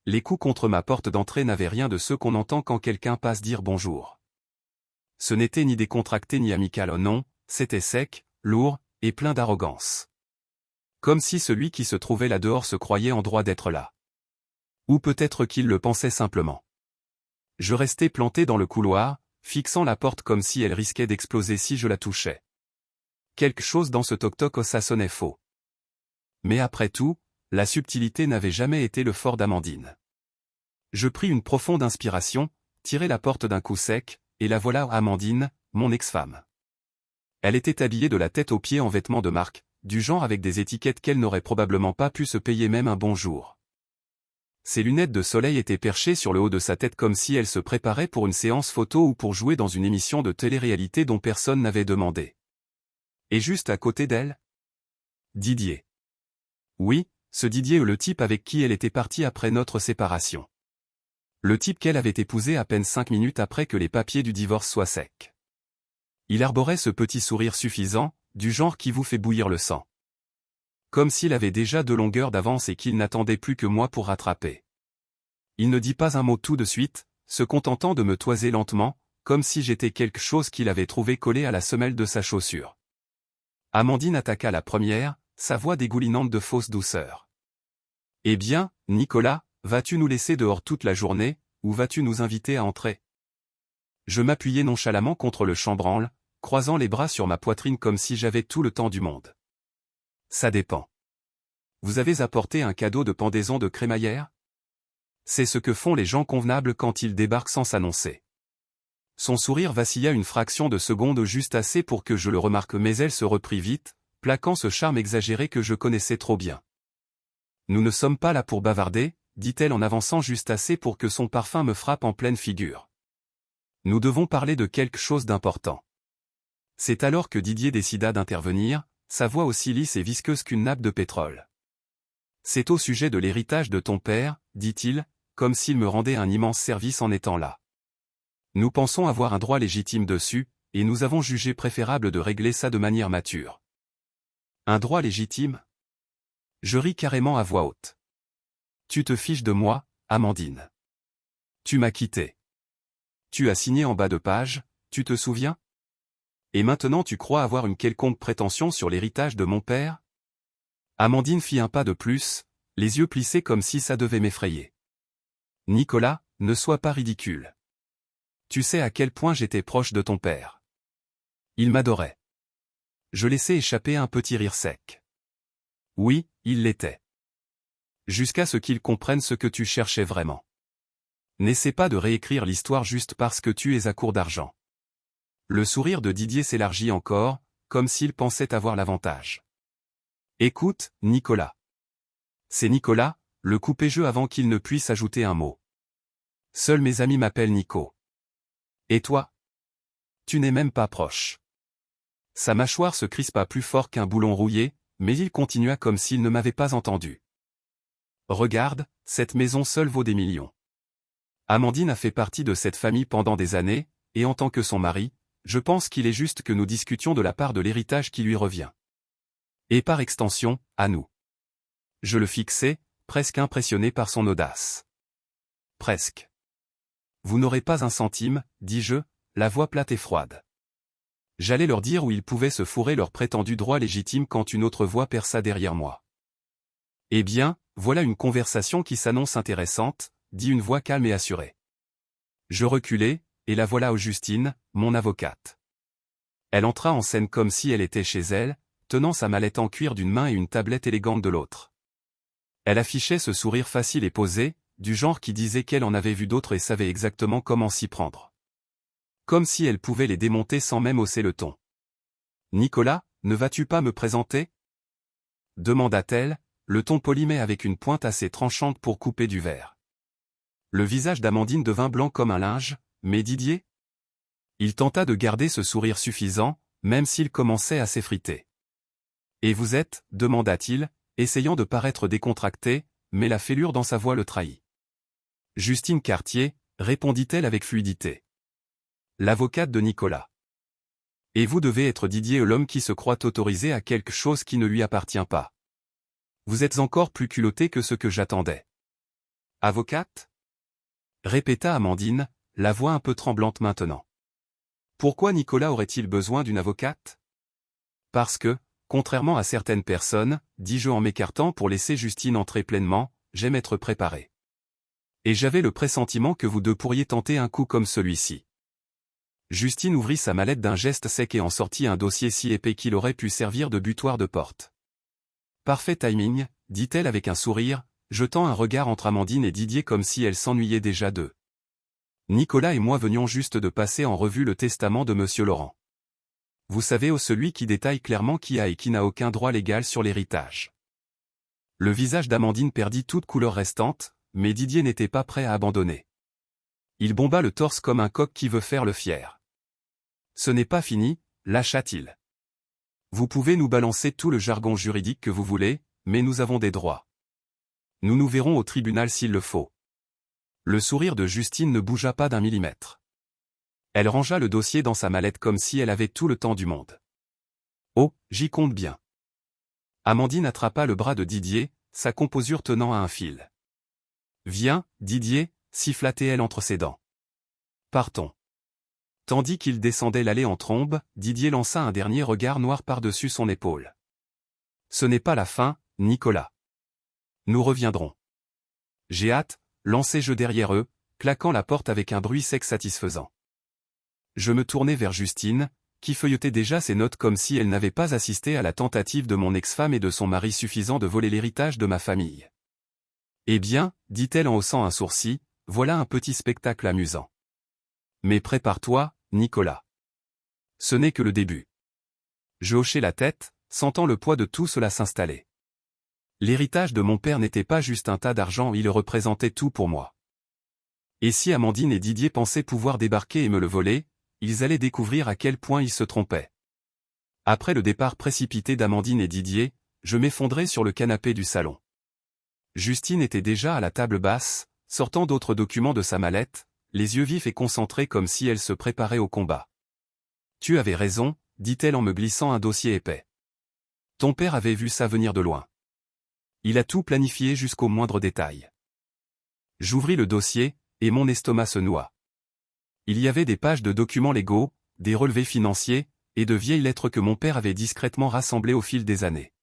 Les coups contre ma porte d'entrée n'avaient rien de ceux qu'on entend quand quelqu'un passe dire bonjour. Ce n'était ni décontracté ni amical, oh non, c'était sec, lourd, et plein d'arrogance. Comme si celui qui se trouvait là dehors se croyait en droit d'être là. Ou peut-être qu'il le pensait simplement. Je restais planté dans le couloir, fixant la porte comme si elle risquait d'exploser si je la touchais. Quelque chose dans ce toc-toc ça sonnait faux. Mais après tout, la subtilité n'avait jamais été le fort d'Amandine. Je pris une profonde inspiration, tirai la porte d'un coup sec, et la voilà Amandine, mon ex-femme. Elle était habillée de la tête aux pieds en vêtements de marque, du genre avec des étiquettes qu'elle n'aurait probablement pas pu se payer même un bon jour. Ses lunettes de soleil étaient perchées sur le haut de sa tête comme si elle se préparait pour une séance photo ou pour jouer dans une émission de télé-réalité dont personne n'avait demandé. Et juste à côté d'elle, Didier. Oui, ce Didier est le type avec qui elle était partie après notre séparation. Le type qu'elle avait épousé à peine 5 minutes après que les papiers du divorce soient secs. Il arborait ce petit sourire suffisant, du genre qui vous fait bouillir le sang. Comme s'il avait déjà 2 longueurs d'avance et qu'il n'attendait plus que moi pour rattraper. Il ne dit pas un mot tout de suite, se contentant de me toiser lentement, comme si j'étais quelque chose qu'il avait trouvé collé à la semelle de sa chaussure. Amandine attaqua la première, sa voix dégoulinante de fausse douceur. « Eh bien, Nicolas, vas-tu nous laisser dehors toute la journée, ou vas-tu nous inviter à entrer ?» Je m'appuyai nonchalamment contre le chambranle, croisant les bras sur ma poitrine comme si j'avais tout le temps du monde. « Ça dépend. Vous avez apporté un cadeau de pendaison de crémaillère ? C'est ce que font les gens convenables quand ils débarquent sans s'annoncer. » Son sourire vacilla une fraction de seconde juste assez pour que je le remarque mais elle se reprit vite, plaquant ce charme exagéré que je connaissais trop bien. « Nous ne sommes pas là pour bavarder, » dit-elle en avançant juste assez pour que son parfum me frappe en pleine figure. « Nous devons parler de quelque chose d'important. » C'est alors que Didier décida d'intervenir, sa voix aussi lisse et visqueuse qu'une nappe de pétrole. « C'est au sujet de l'héritage de ton père, » dit-il, comme s'il me rendait un immense service en étant là. Nous pensons avoir un droit légitime dessus, et nous avons jugé préférable de régler ça de manière mature. Un droit légitime ? Je ris carrément à voix haute. Tu te fiches de moi, Amandine. Tu m'as quitté. Tu as signé en bas de page, tu te souviens ? Et maintenant tu crois avoir une quelconque prétention sur l'héritage de mon père ? Amandine fit un pas de plus, les yeux plissés comme si ça devait m'effrayer. Nicolas, ne sois pas ridicule. Tu sais à quel point j'étais proche de ton père. Il m'adorait. Je laissai échapper un petit rire sec. Oui, il l'était. Jusqu'à ce qu'il comprenne ce que tu cherchais vraiment. N'essaie pas de réécrire l'histoire juste parce que tu es à court d'argent. Le sourire de Didier s'élargit encore, comme s'il pensait avoir l'avantage. Écoute, Nicolas. C'est Nicolas, le coupez-jeu avant qu'il ne puisse ajouter un mot. Seuls mes amis m'appellent Nico. Et toi ? Tu n'es même pas proche. Sa mâchoire se crispa plus fort qu'un boulon rouillé, mais il continua comme s'il ne m'avait pas entendu. Regarde, cette maison seule vaut des millions. Amandine a fait partie de cette famille pendant des années, et en tant que son mari, je pense qu'il est juste que nous discutions de la part de l'héritage qui lui revient. Et par extension, à nous. Je le fixai, presque impressionné par son audace. Presque. Vous n'aurez pas un centime, dis-je, la voix plate et froide. J'allais leur dire où ils pouvaient se fourrer leur prétendu droit légitime quand une autre voix perça derrière moi. Eh bien, voilà une conversation qui s'annonce intéressante, dit une voix calme et assurée. Je reculai, et la voilà Augustine, mon avocate. Elle entra en scène comme si elle était chez elle, tenant sa mallette en cuir d'une main et une tablette élégante de l'autre. Elle affichait ce sourire facile et posé, du genre qui disait qu'elle en avait vu d'autres et savait exactement comment s'y prendre. Comme si elle pouvait les démonter sans même hausser le ton. « Nicolas, ne vas-tu pas me présenter ?» demanda-t-elle, le ton poli mais avec une pointe assez tranchante pour couper du verre. Le visage d'Amandine devint blanc comme un linge, mais Didier ? Il tenta de garder ce sourire suffisant, même s'il commençait à s'effriter. « Et vous êtes ?» demanda-t-il, essayant de paraître décontracté, mais la fêlure dans sa voix le trahit. « Justine Cartier », répondit-elle avec fluidité. « L'avocate de Nicolas. Et vous devez être Didier l'homme qui se croit autorisé à quelque chose qui ne lui appartient pas. Vous êtes encore plus culotté que ce que j'attendais. Avocate? Répéta Amandine, la voix un peu tremblante maintenant. Pourquoi Nicolas aurait-il besoin d'une avocate? Parce que, contrairement à certaines personnes, dis-je en m'écartant pour laisser Justine entrer pleinement, j'aime être préparé. Et j'avais le pressentiment que vous deux pourriez tenter un coup comme celui-ci. Justine ouvrit sa mallette d'un geste sec et en sortit un dossier si épais qu'il aurait pu servir de butoir de porte. Parfait timing, dit-elle avec un sourire, jetant un regard entre Amandine et Didier comme si elle s'ennuyait déjà d'eux. Nicolas et moi venions juste de passer en revue le testament de Monsieur Laurent. Vous savez, celui qui détaille clairement qui a et qui n'a aucun droit légal sur l'héritage. Le visage d'Amandine perdit toute couleur restante, mais Didier n'était pas prêt à abandonner. Il bomba le torse comme un coq qui veut faire le fier. Ce n'est pas fini, lâcha-t-il. Vous pouvez nous balancer tout le jargon juridique que vous voulez, mais nous avons des droits. Nous nous verrons au tribunal s'il le faut. Le sourire de Justine ne bougea pas d'un millimètre. Elle rangea le dossier dans sa mallette comme si elle avait tout le temps du monde. Oh, j'y compte bien. Amandine attrapa le bras de Didier, sa composure tenant à un fil. Viens, Didier, siffla-t-elle entre ses dents. Partons. Tandis qu'il descendait l'allée en trombe, Didier lança un dernier regard noir par-dessus son épaule. Ce n'est pas la fin, Nicolas. Nous reviendrons. J'ai hâte, lançai-je derrière eux, claquant la porte avec un bruit sec satisfaisant. Je me tournai vers Justine, qui feuilletait déjà ses notes comme si elle n'avait pas assisté à la tentative de mon ex-femme et de son mari suffisant de voler l'héritage de ma famille. Eh bien, dit-elle en haussant un sourcil, voilà un petit spectacle amusant. Mais prépare-toi, Nicolas. Ce n'est que le début. Je hochai la tête, sentant le poids de tout cela s'installer. L'héritage de mon père n'était pas juste un tas d'argent, il représentait tout pour moi. Et si Amandine et Didier pensaient pouvoir débarquer et me le voler, ils allaient découvrir à quel point ils se trompaient. Après le départ précipité d'Amandine et Didier, je m'effondrai sur le canapé du salon. Justine était déjà à la table basse, sortant d'autres documents de sa mallette, les yeux vifs et concentrés comme si elle se préparait au combat. Tu avais raison, dit-elle en me glissant un dossier épais. Ton père avait vu ça venir de loin. Il a tout planifié jusqu'au moindre détail. J'ouvris le dossier, et mon estomac se noua. Il y avait des pages de documents légaux, des relevés financiers, et de vieilles lettres que mon père avait discrètement rassemblées au fil des années.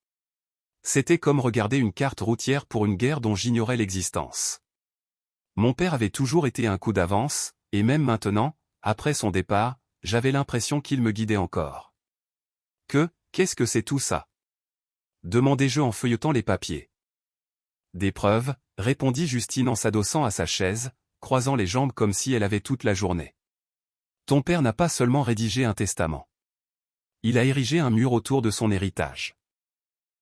C'était comme regarder une carte routière pour une guerre dont j'ignorais l'existence. Mon père avait toujours été un coup d'avance, et même maintenant, après son départ, j'avais l'impression qu'il me guidait encore. Qu'est-ce que c'est tout ça? Demandai-je en feuilletant les papiers. Des preuves, répondit Justine en s'adossant à sa chaise, croisant les jambes comme si elle avait toute la journée. Ton père n'a pas seulement rédigé un testament. Il a érigé un mur autour de son héritage.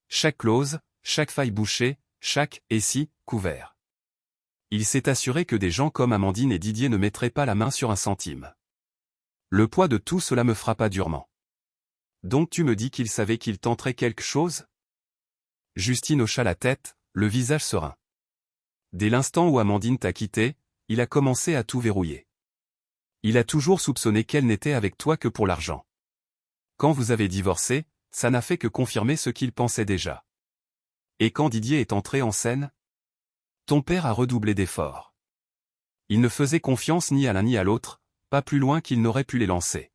Chaque clause, chaque faille bouchée, chaque « et si » couvert. Il s'est assuré que des gens comme Amandine et Didier ne mettraient pas la main sur un centime. Le poids de tout cela me frappa durement. Donc tu me dis qu'il savait qu'il tenterait quelque chose? Justine hocha la tête, le visage serein. Dès l'instant où Amandine t'a quitté, il a commencé à tout verrouiller. Il a toujours soupçonné qu'elle n'était avec toi que pour l'argent. Quand vous avez divorcé, ça n'a fait que confirmer ce qu'il pensait déjà. Et quand Didier est entré en scène? Ton père a redoublé d'efforts. Il ne faisait confiance ni à l'un ni à l'autre, pas plus loin qu'il n'aurait pu les lancer.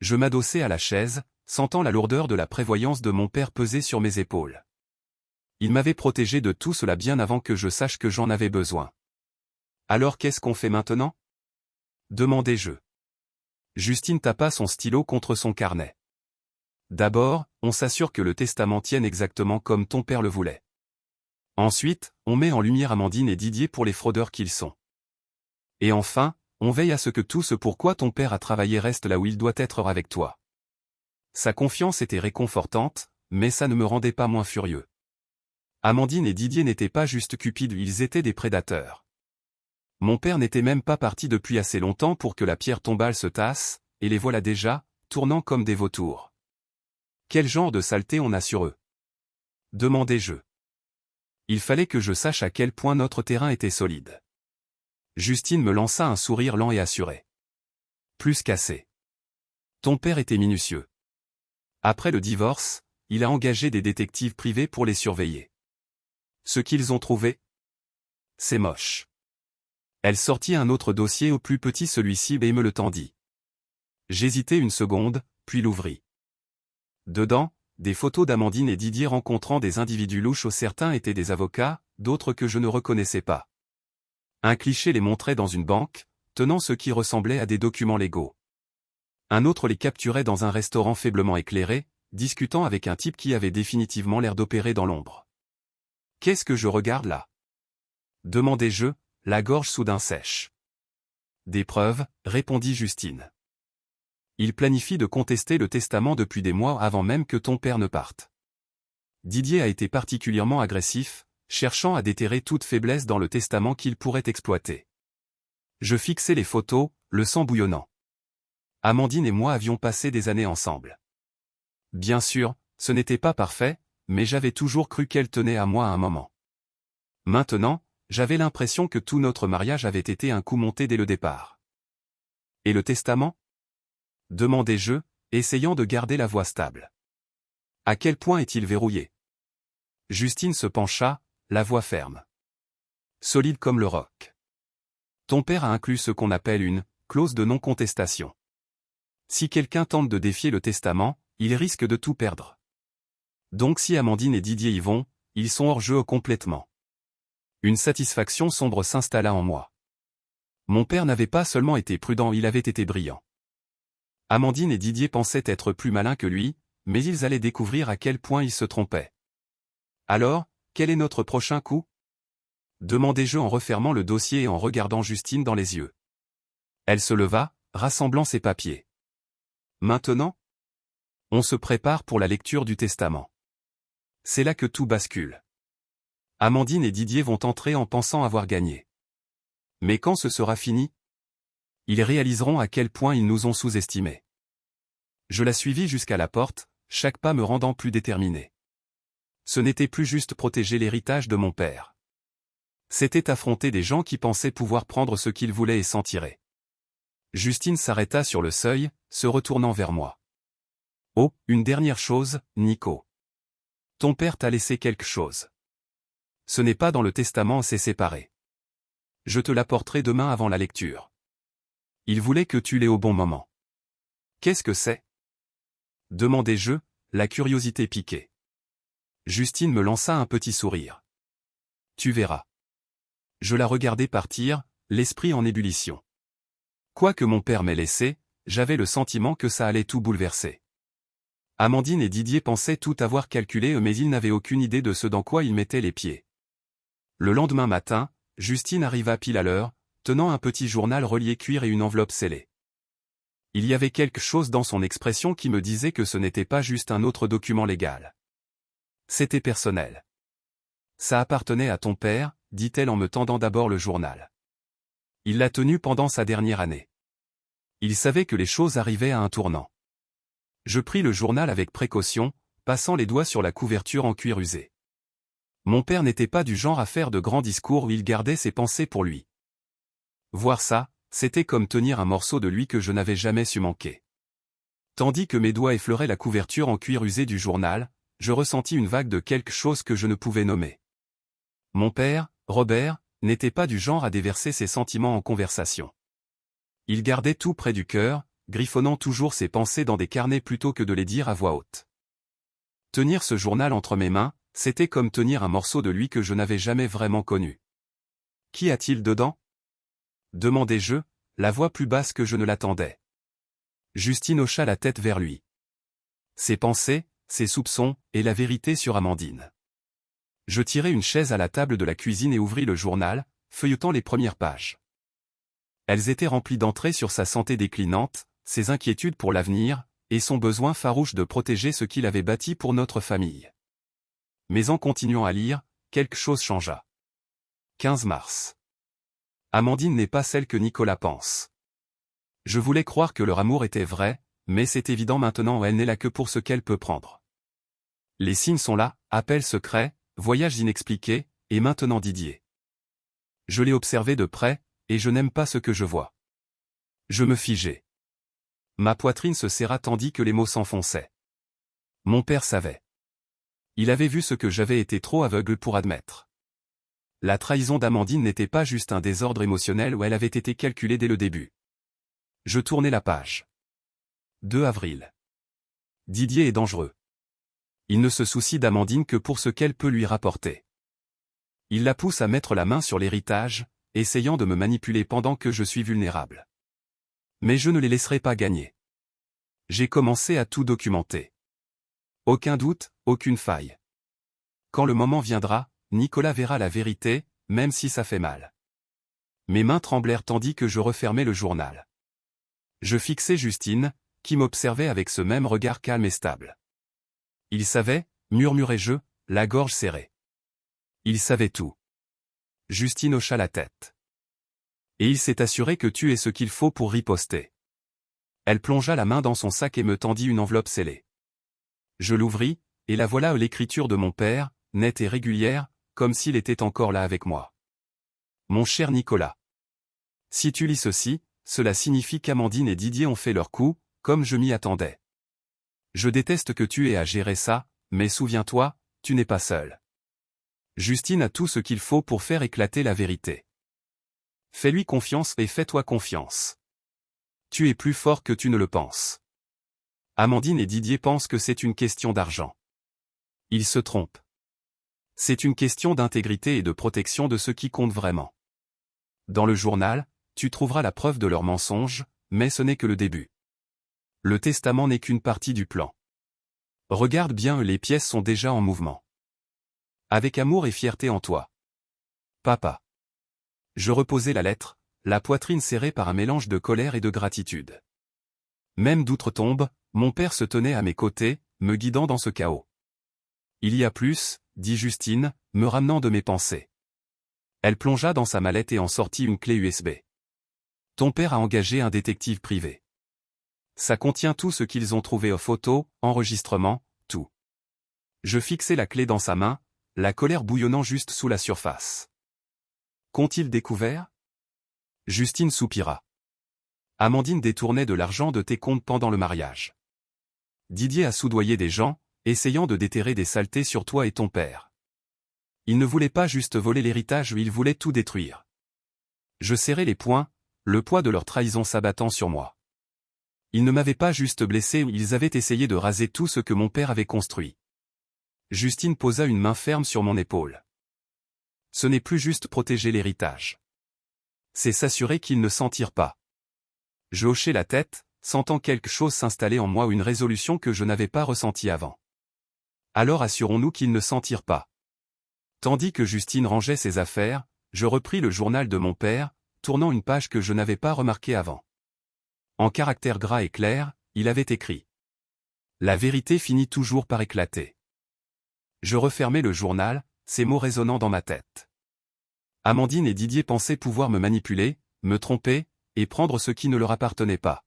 Je m'adossai à la chaise, sentant la lourdeur de la prévoyance de mon père peser sur mes épaules. Il m'avait protégé de tout cela bien avant que je sache que j'en avais besoin. Alors qu'est-ce qu'on fait maintenant? Demandai-je. Justine tapa son stylo contre son carnet. D'abord, on s'assure que le testament tienne exactement comme ton père le voulait. Ensuite, on met en lumière Amandine et Didier pour les fraudeurs qu'ils sont. Et enfin, on veille à ce que tout ce pourquoi ton père a travaillé reste là où il doit être avec toi. Sa confiance était réconfortante, mais ça ne me rendait pas moins furieux. Amandine et Didier n'étaient pas juste cupides, ils étaient des prédateurs. Mon père n'était même pas parti depuis assez longtemps pour que la pierre tombale se tasse, et les voilà déjà, tournant comme des vautours. Quel genre de saleté on a sur eux? Demandai-je. Il fallait que je sache à quel point notre terrain était solide. Justine me lança un sourire lent et assuré. Plus qu'assez. Ton père était minutieux. Après le divorce, il a engagé des détectives privés pour les surveiller. Ce qu'ils ont trouvé? c'est moche. Elle sortit un autre dossier au plus petit celui-ci et me le tendit. J'hésitai une seconde, puis l'ouvris. Dedans, des photos d'Amandine et Didier rencontrant des individus louches où certains étaient des avocats, d'autres que je ne reconnaissais pas. Un cliché les montrait dans une banque, tenant ce qui ressemblait à des documents légaux. Un autre les capturait dans un restaurant faiblement éclairé, discutant avec un type qui avait définitivement l'air d'opérer dans l'ombre. « Qu'est-ce que je regarde là ?» demandai-je, la gorge soudain sèche. « Des preuves, répondit Justine. Il planifie de contester le testament depuis des mois avant même que ton père ne parte. Didier a été particulièrement agressif, cherchant à déterrer toute faiblesse dans le testament qu'il pourrait exploiter. Je fixai les photos, le sang bouillonnant. Amandine et moi avions passé des années ensemble. Bien sûr, ce n'était pas parfait, mais j'avais toujours cru qu'elle tenait à moi à un moment. Maintenant, j'avais l'impression que tout notre mariage avait été un coup monté dès le départ. Et le testament ? Demandai-je, essayant de garder la voix stable. À quel point est-il verrouillé ? Justine se pencha, la voix ferme. Solide comme le roc. Ton père a inclus ce qu'on appelle une clause de non-contestation. Si quelqu'un tente de défier le testament, il risque de tout perdre. Donc si Amandine et Didier y vont, ils sont hors jeu complètement. Une satisfaction sombre s'installa en moi. Mon père n'avait pas seulement été prudent, il avait été brillant. Amandine et Didier pensaient être plus malins que lui, mais ils allaient découvrir à quel point ils se trompaient. Alors, quel est notre prochain coup ? Demandai-je en refermant le dossier et en regardant Justine dans les yeux. Elle se leva, rassemblant ses papiers. Maintenant ? On se prépare pour la lecture du testament. C'est là que tout bascule. Amandine et Didier vont entrer en pensant avoir gagné. Mais quand ce sera fini ? Ils réaliseront à quel point ils nous ont sous-estimés. Je la suivis jusqu'à la porte, chaque pas me rendant plus déterminé. Ce n'était plus juste protéger l'héritage de mon père. C'était affronter des gens qui pensaient pouvoir prendre ce qu'ils voulaient et s'en tirer. Justine s'arrêta sur le seuil, se retournant vers moi. « Oh, une dernière chose, Nico. Ton père t'a laissé quelque chose. Ce n'est pas dans le testament, c'est séparé. Je te l'apporterai demain avant la lecture. Il voulait que tu l'aies au bon moment. » Qu'est-ce que c'est ? Demandai-je, la curiosité piquée. Justine me lança un petit sourire. Tu verras. Je la regardai partir, l'esprit en ébullition. Quoique mon père m'ait laissé, j'avais le sentiment que ça allait tout bouleverser. Amandine et Didier pensaient tout avoir calculé mais ils n'avaient aucune idée de ce dans quoi ils mettaient les pieds. Le lendemain matin, Justine arriva pile à l'heure, tenant un petit journal relié cuir et une enveloppe scellée. Il y avait quelque chose dans son expression qui me disait que ce n'était pas juste un autre document légal. C'était personnel. Ça appartenait à ton père, dit-elle en me tendant d'abord le journal. Il l'a tenu pendant sa dernière année. Il savait que les choses arrivaient à un tournant. Je pris le journal avec précaution, passant les doigts sur la couverture en cuir usé. Mon père n'était pas du genre à faire de grands discours où il gardait ses pensées pour lui. Voir ça, c'était comme tenir un morceau de lui que je n'avais jamais su manquer. Tandis que mes doigts effleuraient la couverture en cuir usé du journal, je ressentis une vague de quelque chose que je ne pouvais nommer. Mon père, Robert, n'était pas du genre à déverser ses sentiments en conversation. Il gardait tout près du cœur, griffonnant toujours ses pensées dans des carnets plutôt que de les dire à voix haute. Tenir ce journal entre mes mains, c'était comme tenir un morceau de lui que je n'avais jamais vraiment connu. Qui a-t-il dedans ? Demandai-je, la voix plus basse que je ne l'attendais. Justine hocha la tête vers lui. Ses pensées, ses soupçons, et la vérité sur Amandine. Je tirai une chaise à la table de la cuisine et ouvris le journal, feuilletant les premières pages. Elles étaient remplies d'entrées sur sa santé déclinante, ses inquiétudes pour l'avenir, et son besoin farouche de protéger ce qu'il avait bâti pour notre famille. Mais en continuant à lire, quelque chose changea. 15 mars. Amandine n'est pas celle que Nicolas pense. Je voulais croire que leur amour était vrai, mais c'est évident maintenant, elle n'est là que pour ce qu'elle peut prendre. Les signes sont là, appel secret, voyage inexpliqué, et maintenant Didier. Je l'ai observé de près, et je n'aime pas ce que je vois. Je me figeai. Ma poitrine se serra tandis que les mots s'enfonçaient. Mon père savait. Il avait vu ce que j'avais été trop aveugle pour admettre. La trahison d'Amandine n'était pas juste un désordre émotionnel où elle avait été calculée dès le début. Je tournais la page. 2 avril. Didier est dangereux. Il ne se soucie d'Amandine que pour ce qu'elle peut lui rapporter. Il la pousse à mettre la main sur l'héritage, essayant de me manipuler pendant que je suis vulnérable. Mais je ne les laisserai pas gagner. J'ai commencé à tout documenter. Aucun doute, aucune faille. Quand le moment viendra, Nicolas verra la vérité, même si ça fait mal. Mes mains tremblèrent tandis que je refermais le journal. Je fixais Justine, qui m'observait avec ce même regard calme et stable. Il savait, murmurai-je, la gorge serrée. Il savait tout. Justine hocha la tête. Et il s'est assuré que tu es ce qu'il faut pour riposter. Elle plongea la main dans son sac et me tendit une enveloppe scellée. Je l'ouvris, et la voilà l'écriture de mon père, nette et régulière, comme s'il était encore là avec moi. Mon cher Nicolas. Si tu lis ceci, cela signifie qu'Amandine et Didier ont fait leur coup, comme je m'y attendais. Je déteste que tu aies à gérer ça, mais souviens-toi, tu n'es pas seul. Justine a tout ce qu'il faut pour faire éclater la vérité. Fais-lui confiance et fais-toi confiance. Tu es plus fort que tu ne le penses. Amandine et Didier pensent que c'est une question d'argent. Ils se trompent. C'est une question d'intégrité et de protection de ce qui compte vraiment. Dans le journal, tu trouveras la preuve de leurs mensonges, mais ce n'est que le début. Le testament n'est qu'une partie du plan. Regarde bien, les pièces sont déjà en mouvement. Avec amour et fierté en toi. Papa. Je reposais la lettre, la poitrine serrée par un mélange de colère et de gratitude. Même d'outre-tombe, mon père se tenait à mes côtés, me guidant dans ce chaos. Il y a plus, dit Justine, me ramenant de mes pensées. Elle plongea dans sa mallette et en sortit une clé USB. Ton père a engagé un détective privé. Ça contient tout ce qu'ils ont trouvé aux photos, enregistrements, tout. Je fixai la clé dans sa main, la colère bouillonnant juste sous la surface. Qu'ont-ils découvert? Justine soupira. Amandine détournait de l'argent de tes comptes pendant le mariage. Didier a soudoyé des gens, essayant de déterrer des saletés sur toi et ton père. Il ne voulait pas juste voler l'héritage, il voulait tout détruire. Je serrai les poings, le poids de leur trahison s'abattant sur moi. Ils ne m'avaient pas juste blessé, ils avaient essayé de raser tout ce que mon père avait construit. Justine posa une main ferme sur mon épaule. Ce n'est plus juste protéger l'héritage. C'est s'assurer qu'ils ne s'en tirent pas. Je hochai la tête, sentant quelque chose s'installer en moi, une résolution que je n'avais pas ressentie avant. Alors assurons-nous qu'ils ne s'en tirent pas. Tandis que Justine rangeait ses affaires, je repris le journal de mon père, tournant une page que je n'avais pas remarquée avant. En caractères gras et clairs, il avait écrit. La vérité finit toujours par éclater. Je refermai le journal, ces mots résonnant dans ma tête. Amandine et Didier pensaient pouvoir me manipuler, me tromper, et prendre ce qui ne leur appartenait pas.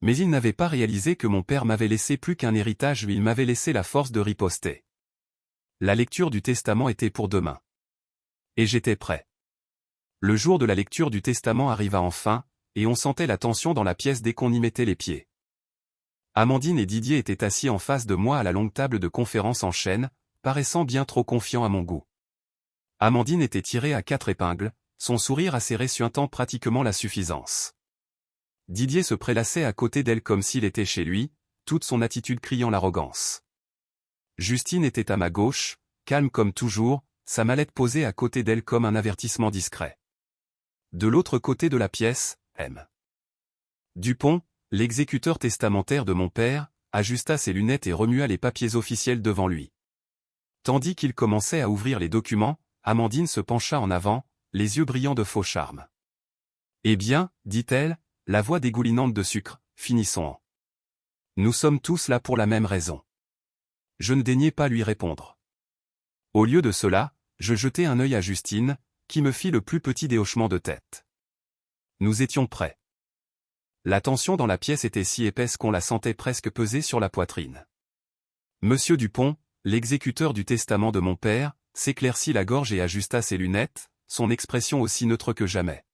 Mais ils n'avaient pas réalisé que mon père m'avait laissé plus qu'un héritage, il m'avait laissé la force de riposter. La lecture du testament était pour demain. Et j'étais prêt. Le jour de la lecture du testament arriva enfin, et on sentait la tension dans la pièce dès qu'on y mettait les pieds. Amandine et Didier étaient assis en face de moi à la longue table de conférence en chêne, paraissant bien trop confiants à mon goût. Amandine était tirée à 4 épingles, son sourire acéré suintant pratiquement la suffisance. Didier se prélassait à côté d'elle comme s'il était chez lui, toute son attitude criant l'arrogance. Justine était à ma gauche, calme comme toujours, sa mallette posée à côté d'elle comme un avertissement discret. De l'autre côté de la pièce, M. Dupont, l'exécuteur testamentaire de mon père, ajusta ses lunettes et remua les papiers officiels devant lui. Tandis qu'il commençait à ouvrir les documents, Amandine se pencha en avant, les yeux brillants de faux charme. « Eh bien, dit-elle, la voix dégoulinante de sucre, finissons en. Nous sommes tous là pour la même raison. » Je ne daignai pas lui répondre. Au lieu de cela, je jetai un œil à Justine, qui me fit le plus petit des hochements de tête. Nous étions prêts. La tension dans la pièce était si épaisse qu'on la sentait presque peser sur la poitrine. Monsieur Dupont, l'exécuteur du testament de mon père, s'éclaircit la gorge et ajusta ses lunettes, son expression aussi neutre que jamais.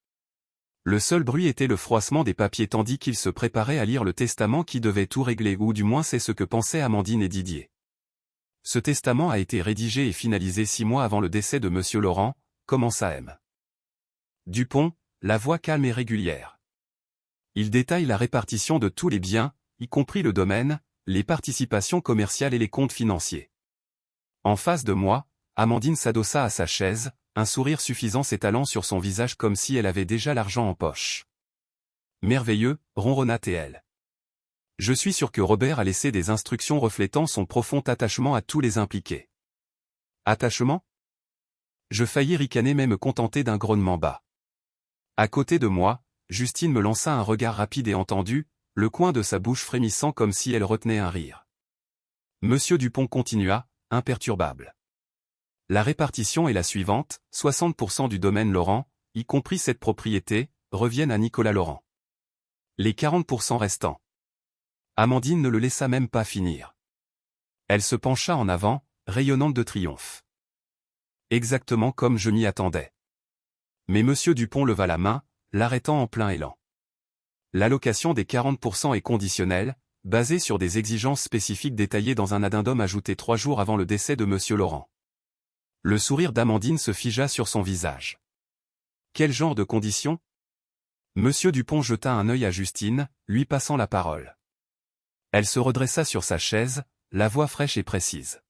Le seul bruit était le froissement des papiers tandis qu'il se préparait à lire le testament qui devait tout régler, ou du moins c'est ce que pensaient Amandine et Didier. Ce testament a été rédigé et finalisé 6 mois avant le décès de Monsieur Laurent, commença M. Dupont, la voix calme et régulière. Il détaille la répartition de tous les biens, y compris le domaine, les participations commerciales et les comptes financiers. En face de moi, Amandine s'adossa à sa chaise, un sourire suffisant s'étalant sur son visage comme si elle avait déjà l'argent en poche. Merveilleux, ronronna TL. Je suis sûr que Robert a laissé des instructions reflétant son profond attachement à tous les impliqués. Attachement ? Je faillis ricaner mais me contenter d'un grognement bas. À côté de moi, Justine me lança un regard rapide et entendu, le coin de sa bouche frémissant comme si elle retenait un rire. Monsieur Dupont continua, imperturbable. La répartition est la suivante, 60% du domaine Laurent, y compris cette propriété, reviennent à Nicolas Laurent. Les 40% restants. Amandine ne le laissa même pas finir. Elle se pencha en avant, rayonnante de triomphe. Exactement comme je m'y attendais. Mais monsieur Dupont leva la main, l'arrêtant en plein élan. L'allocation des 40% est conditionnelle, basée sur des exigences spécifiques détaillées dans un addendum ajouté 3 jours avant le décès de monsieur Laurent. Le sourire d'Amandine se figea sur son visage. Quel genre de conditions ? Monsieur Dupont jeta un œil à Justine, lui passant la parole. Elle se redressa sur sa chaise, la voix fraîche et précise.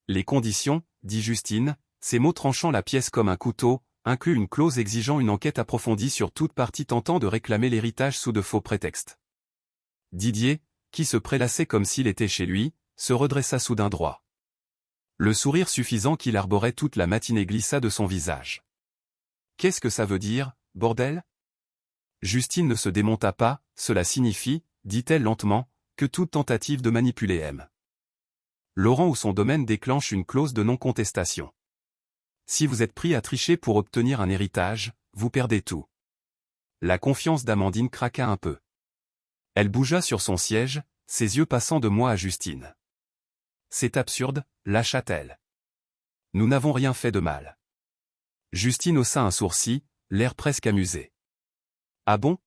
Les conditions, dit Justine, ces mots tranchant la pièce comme un couteau, inclut une clause exigeant une enquête approfondie sur toute partie tentant de réclamer l'héritage sous de faux prétextes. Didier, qui se prélassait comme s'il était chez lui, se redressa soudain droit. Le sourire suffisant qu'il arborait toute la matinée glissa de son visage. Qu'est-ce que ça veut dire, bordel ? Justine ne se démonta pas, cela signifie, dit-elle lentement, que toute tentative de manipuler M. Laurent ou son domaine déclenche une clause de non-contestation. Si vous êtes pris à tricher pour obtenir un héritage, vous perdez tout. La confiance d'Amandine craqua un peu. Elle bougea sur son siège, ses yeux passant de moi à Justine. C'est absurde, lâcha-t-elle. Nous n'avons rien fait de mal. Justine haussa un sourcil, l'air presque amusé. Ah bon ?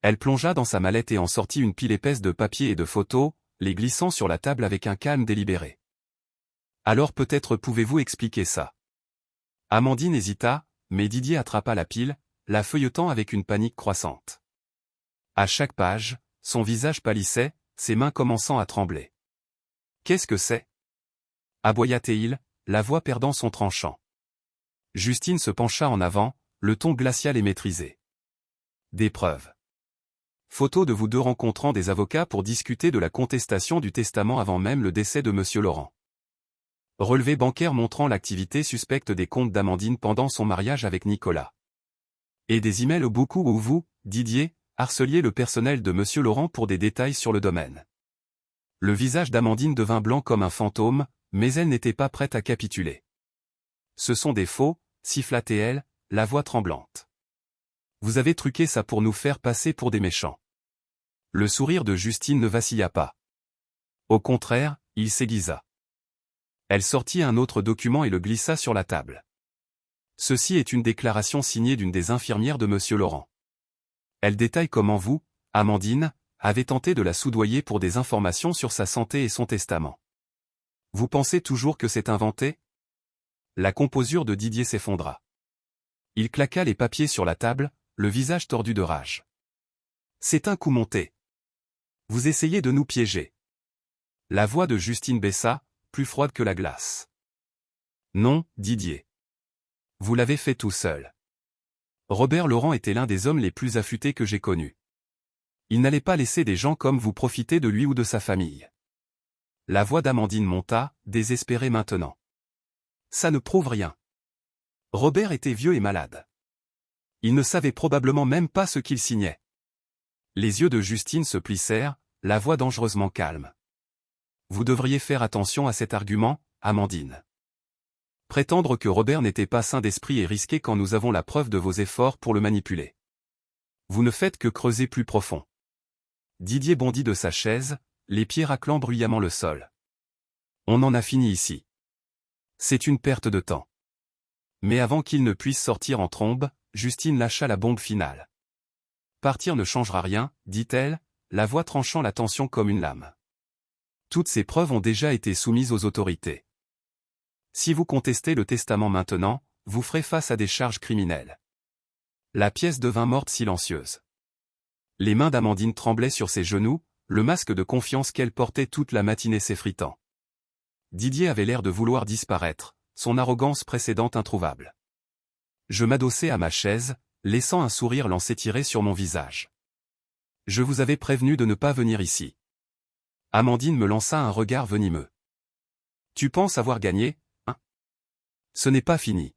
Elle plongea dans sa mallette et en sortit une pile épaisse de papiers et de photos, les glissant sur la table avec un calme délibéré. Alors peut-être pouvez-vous expliquer ça ? Amandine hésita, mais Didier attrapa la pile, la feuilletant avec une panique croissante. À chaque page, son visage pâlissait, ses mains commençant à trembler. Qu'est-ce que c'est ? Aboya-t-il, la voix perdant son tranchant. Justine se pencha en avant, le ton glacial et maîtrisé. Des preuves. Photo de vous deux rencontrant des avocats pour discuter de la contestation du testament avant même le décès de monsieur Laurent. Relevé bancaire montrant l'activité suspecte des comptes d'Amandine pendant son mariage avec Nicolas. Et des emails au beaucoup où vous, Didier, harceliez le personnel de monsieur Laurent pour des détails sur le domaine. Le visage d'Amandine devint blanc comme un fantôme, mais elle n'était pas prête à capituler. Ce sont des faux, siffla-t-elle, la voix tremblante. Vous avez truqué ça pour nous faire passer pour des méchants. Le sourire de Justine ne vacilla pas. Au contraire, il s'aiguisa. Elle sortit un autre document et le glissa sur la table. Ceci est une déclaration signée d'une des infirmières de monsieur Laurent. Elle détaille comment vous, Amandine, avez tenté de la soudoyer pour des informations sur sa santé et son testament. Vous pensez toujours que c'est inventé ? La composure de Didier s'effondra. Il claqua les papiers sur la table, le visage tordu de rage. C'est un coup monté. Vous essayez de nous piéger. La voix de Justine baissa, plus froide que la glace. Non, Didier. Vous l'avez fait tout seul. Robert Laurent était l'un des hommes les plus affûtés que j'ai connus. Il n'allait pas laisser des gens comme vous profiter de lui ou de sa famille. La voix d'Amandine monta, désespérée maintenant. Ça ne prouve rien. Robert était vieux et malade. Il ne savait probablement même pas ce qu'il signait. Les yeux de Justine se plissèrent, la voix dangereusement calme. Vous devriez faire attention à cet argument, Amandine. Prétendre que Robert n'était pas sain d'esprit est risqué quand nous avons la preuve de vos efforts pour le manipuler. Vous ne faites que creuser plus profond. Didier bondit de sa chaise, les pieds raclant bruyamment le sol. On en a fini ici. C'est une perte de temps. Mais avant qu'il ne puisse sortir en trombe, Justine lâcha la bombe finale. Partir ne changera rien, dit-elle, la voix tranchant la tension comme une lame. Toutes ces preuves ont déjà été soumises aux autorités. Si vous contestez le testament maintenant, vous ferez face à des charges criminelles. La pièce devint morte silencieuse. Les mains d'Amandine tremblaient sur ses genoux, le masque de confiance qu'elle portait toute la matinée s'effritant. Didier avait l'air de vouloir disparaître, son arrogance précédente introuvable. Je m'adossai à ma chaise, laissant un sourire lent s'étirer sur mon visage. Je vous avais prévenu de ne pas venir ici. Amandine me lança un regard venimeux. Tu penses avoir gagné, hein? Ce n'est pas fini.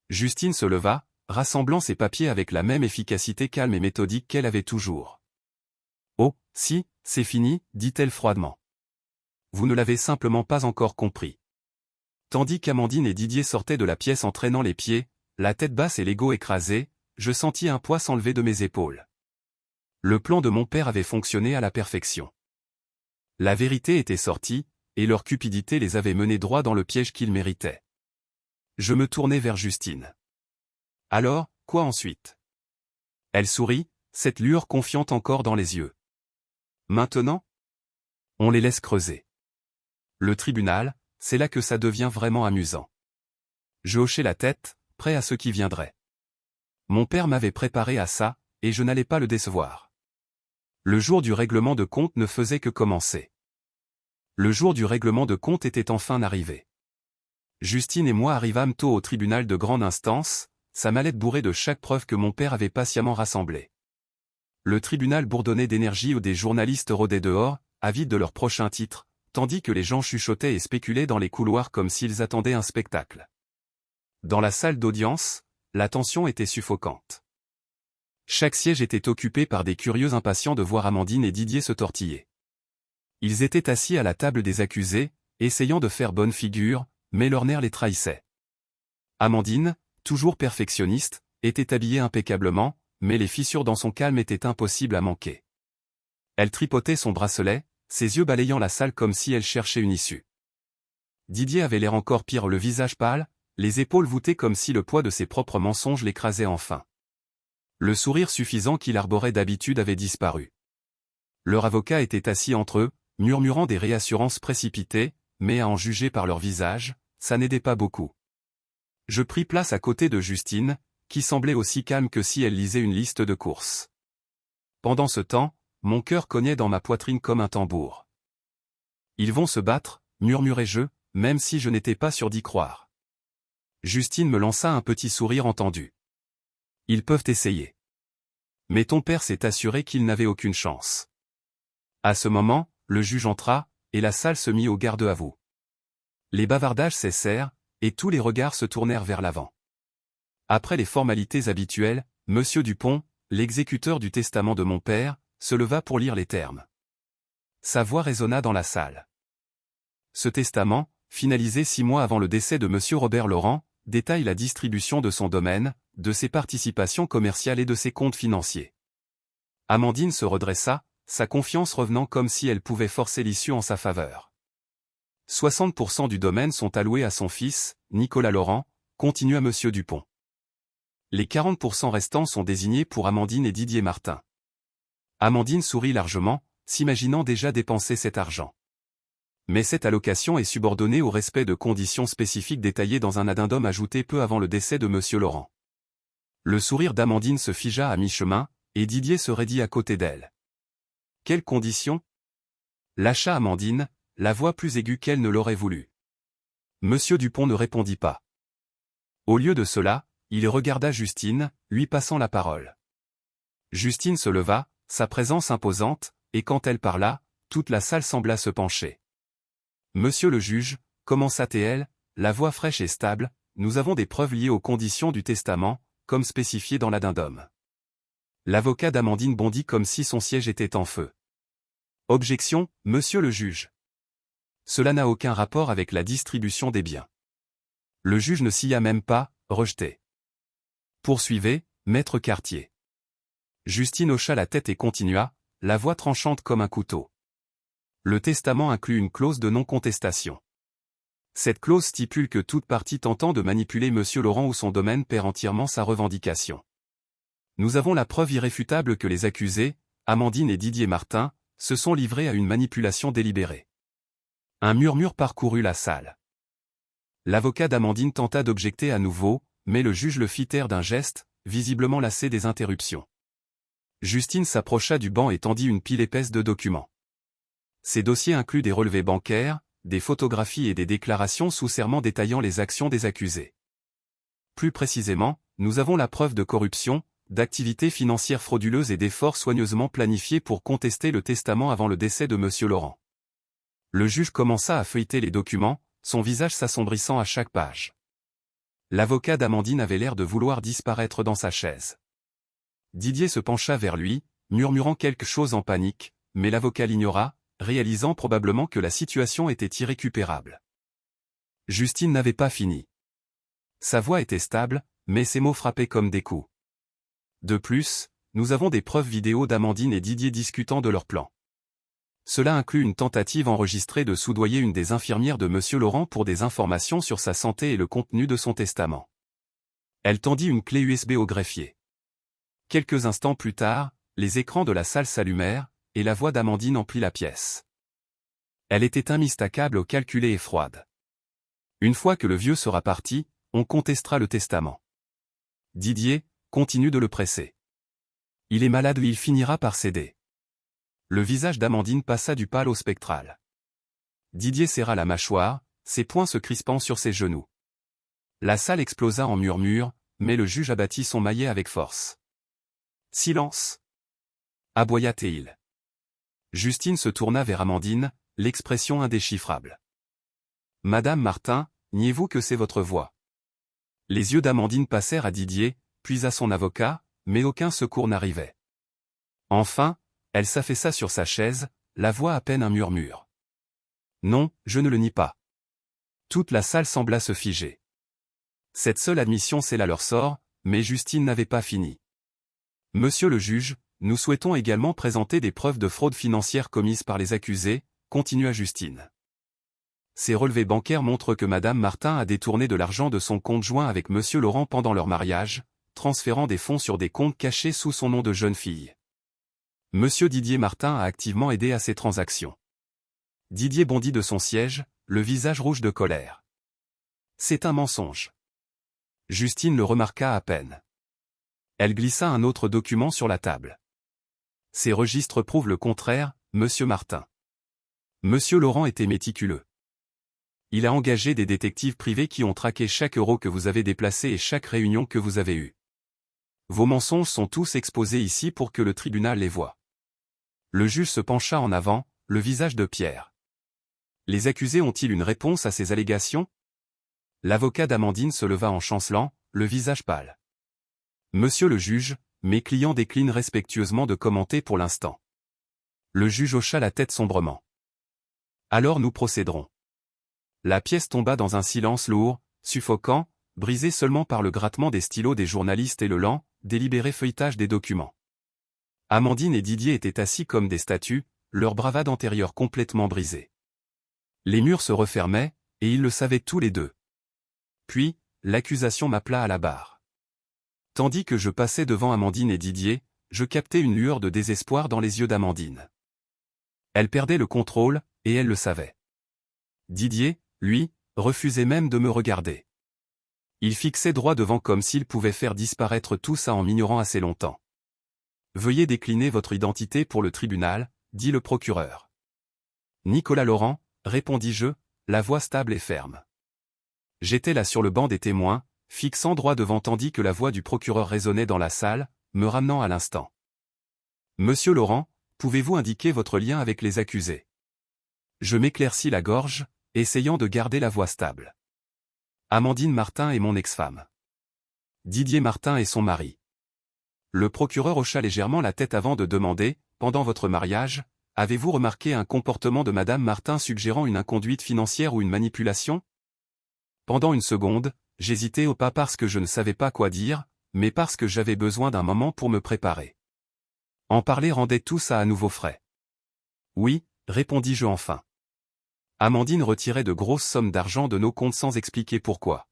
Justine se leva, rassemblant ses papiers avec la même efficacité calme et méthodique qu'elle avait toujours. Oh, si, c'est fini, dit-elle froidement. Vous ne l'avez simplement pas encore compris. Tandis qu'Amandine et Didier sortaient de la pièce en traînant les pieds, la tête basse et l'ego écrasé, je sentis un poids s'enlever de mes épaules. Le plan de mon père avait fonctionné à la perfection. La vérité était sortie, et leur cupidité les avait menés droit dans le piège qu'ils méritaient. Je me tournai vers Justine. Alors, quoi ensuite? Elle sourit, cette lueur confiante encore dans les yeux. Maintenant? On les laisse creuser. Le tribunal, c'est là que ça devient vraiment amusant. Je hochai la tête, prêt à ce qui viendrait. Mon père m'avait préparé à ça, et je n'allais pas le décevoir. Le jour du règlement de compte ne faisait que commencer. Le jour du règlement de compte était enfin arrivé. Justine et moi arrivâmes tôt au tribunal de grande instance, sa mallette bourrée de chaque preuve que mon père avait patiemment rassemblée. Le tribunal bourdonnait d'énergie où des journalistes rôdaient dehors, avides de leur prochain titre, tandis que les gens chuchotaient et spéculaient dans les couloirs comme s'ils attendaient un spectacle. Dans la salle d'audience, la tension était suffocante. Chaque siège était occupé par des curieux impatients de voir Amandine et Didier se tortiller. Ils étaient assis à la table des accusés, essayant de faire bonne figure, mais leur nerf les trahissait. Amandine, toujours perfectionniste, était habillée impeccablement, mais les fissures dans son calme étaient impossibles à manquer. Elle tripotait son bracelet, ses yeux balayant la salle comme si elle cherchait une issue. Didier avait l'air encore pire, le visage pâle, les épaules voûtées comme si le poids de ses propres mensonges l'écrasait enfin. Le sourire suffisant qu'il arborait d'habitude avait disparu. Leur avocat était assis entre eux, murmurant des réassurances précipitées, mais à en juger par leur visage, ça n'aidait pas beaucoup. Je pris place à côté de Justine, qui semblait aussi calme que si elle lisait une liste de courses. Pendant ce temps, mon cœur cognait dans ma poitrine comme un tambour. Ils vont se battre, murmurai-je, même si je n'étais pas sûr d'y croire. Justine me lança un petit sourire entendu. Ils peuvent essayer. Mais ton père s'est assuré qu'il n'avait aucune chance. À ce moment, le juge entra, et la salle se mit au garde à vous. Les bavardages cessèrent, et tous les regards se tournèrent vers l'avant. Après les formalités habituelles, Monsieur Dupont, l'exécuteur du testament de mon père, se leva pour lire les termes. Sa voix résonna dans la salle. Ce testament, finalisé 6 mois avant le décès de Monsieur Robert Laurent, détaille la distribution de son domaine, de ses participations commerciales et de ses comptes financiers. Amandine se redressa, sa confiance revenant comme si elle pouvait forcer l'issue en sa faveur. 60% du domaine sont alloués à son fils, Nicolas Laurent, continua Monsieur Dupont. Les 40% restants sont désignés pour Amandine et Didier Martin. Amandine sourit largement, s'imaginant déjà dépenser cet argent. Mais cette allocation est subordonnée au respect de conditions spécifiques détaillées dans un addendum ajouté peu avant le décès de Monsieur Laurent. Le sourire d'Amandine se figea à mi-chemin, et Didier se raidit à côté d'elle. Quelles conditions? Lâcha Amandine, la voix plus aiguë qu'elle ne l'aurait voulu. Monsieur Dupont ne répondit pas. Au lieu de cela, il regarda Justine, lui passant la parole. Justine se leva, sa présence imposante, et quand elle parla, toute la salle sembla se pencher. Monsieur le juge, commença-t-elle, la voix fraîche et stable, nous avons des preuves liées aux conditions du testament, comme spécifié dans l'addendum. L'avocat d'Amandine bondit comme si son siège était en feu. Objection, monsieur le juge. Cela n'a aucun rapport avec la distribution des biens. Le juge ne s'y a même pas, rejeté. Poursuivez, maître Cartier. Justine hocha la tête et continua, la voix tranchante comme un couteau. Le testament inclut une clause de non-contestation. Cette clause stipule que toute partie tentant de manipuler Monsieur Laurent ou son domaine perd entièrement sa revendication. Nous avons la preuve irréfutable que les accusés, Amandine et Didier Martin, se sont livrés à une manipulation délibérée. Un murmure parcourut la salle. L'avocat d'Amandine tenta d'objecter à nouveau, mais le juge le fit taire d'un geste, visiblement lassé des interruptions. Justine s'approcha du banc et tendit une pile épaisse de documents. Ces dossiers incluent des relevés bancaires, des photographies et des déclarations sous serment détaillant les actions des accusés. Plus précisément, nous avons la preuve de corruption, d'activités financières frauduleuses et d'efforts soigneusement planifiés pour contester le testament avant le décès de M. Laurent. Le juge commença à feuilleter les documents, son visage s'assombrissant à chaque page. L'avocat d'Amandine avait l'air de vouloir disparaître dans sa chaise. Didier se pencha vers lui, murmurant quelque chose en panique, mais l'avocat l'ignora, réalisant probablement que la situation était irrécupérable. Justine n'avait pas fini. Sa voix était stable, mais ses mots frappaient comme des coups. De plus, nous avons des preuves vidéo d'Amandine et Didier discutant de leur plan. Cela inclut une tentative enregistrée de soudoyer une des infirmières de M. Laurent pour des informations sur sa santé et le contenu de son testament. Elle tendit une clé USB au greffier. Quelques instants plus tard, les écrans de la salle s'allumèrent, et la voix d'Amandine emplit la pièce. Elle était immistakable, calculée et froide. Une fois que le vieux sera parti, on contestera le testament. Didier, continue de le presser. Il est malade ou il finira par céder. Le visage d'Amandine passa du pâle au spectral. Didier serra la mâchoire, ses poings se crispant sur ses genoux. La salle explosa en murmures, mais le juge abattit son maillet avec force. Silence! Aboya-t-il. Justine se tourna vers Amandine, l'expression indéchiffrable. Madame Martin, niez-vous que c'est votre voix? Les yeux d'Amandine passèrent à Didier, puis à son avocat, mais aucun secours n'arrivait. Enfin, elle s'affaissa sur sa chaise, la voix à peine un murmure. Non, je ne le nie pas. Toute la salle sembla se figer. Cette seule admission scella leur sort, mais Justine n'avait pas fini. Monsieur le juge, nous souhaitons également présenter des preuves de fraude financière commises par les accusés, continua Justine. Ces relevés bancaires montrent que Madame Martin a détourné de l'argent de son compte joint avec Monsieur Laurent pendant leur mariage, transférant des fonds sur des comptes cachés sous son nom de jeune fille. Monsieur Didier Martin a activement aidé à ces transactions. Didier bondit de son siège, le visage rouge de colère. C'est un mensonge. Justine le remarqua à peine. Elle glissa un autre document sur la table. Ces registres prouvent le contraire, Monsieur Martin. Monsieur Laurent était méticuleux. Il a engagé des détectives privés qui ont traqué chaque euro que vous avez déplacé et chaque réunion que vous avez eue. Vos mensonges sont tous exposés ici pour que le tribunal les voie. Le juge se pencha en avant, le visage de pierre. Les accusés ont-ils une réponse à ces allégations? L'avocat d'Amandine se leva en chancelant, le visage pâle. Monsieur le juge, mes clients déclinent respectueusement de commenter pour l'instant. Le juge hocha la tête sombrement. Alors nous procéderons. La pièce tomba dans un silence lourd, suffocant, brisé seulement par le grattement des stylos des journalistes et le lent, délibéré feuilletage des documents. Amandine et Didier étaient assis comme des statues, leur bravade antérieure complètement brisée. Les murs se refermaient, et ils le savaient tous les deux. Puis, l'accusation m'appela à la barre. Tandis que je passais devant Amandine et Didier, je captais une lueur de désespoir dans les yeux d'Amandine. Elle perdait le contrôle, et elle le savait. Didier, lui, refusait même de me regarder. Il fixait droit devant comme s'il pouvait faire disparaître tout ça en m'ignorant assez longtemps. Veuillez décliner votre identité pour le tribunal, dit le procureur. Nicolas Laurent, répondis-je, la voix stable et ferme. J'étais là sur le banc des témoins, fixant droit devant tandis que la voix du procureur résonnait dans la salle, me ramenant à l'instant. Monsieur Laurent, pouvez-vous indiquer votre lien avec les accusés? Je m'éclaircis la gorge, essayant de garder la voix stable. Amandine Martin est mon ex-femme. Didier Martin est son mari. Le procureur hocha légèrement la tête avant de demander, pendant votre mariage, avez-vous remarqué un comportement de Madame Martin suggérant une inconduite financière ou une manipulation? Pendant une seconde, j'hésitais pas parce que je ne savais pas quoi dire, mais parce que j'avais besoin d'un moment pour me préparer. En parler rendait tout ça à nouveau frais. Oui, répondis-je enfin. Amandine retirait de grosses sommes d'argent de nos comptes sans expliquer pourquoi.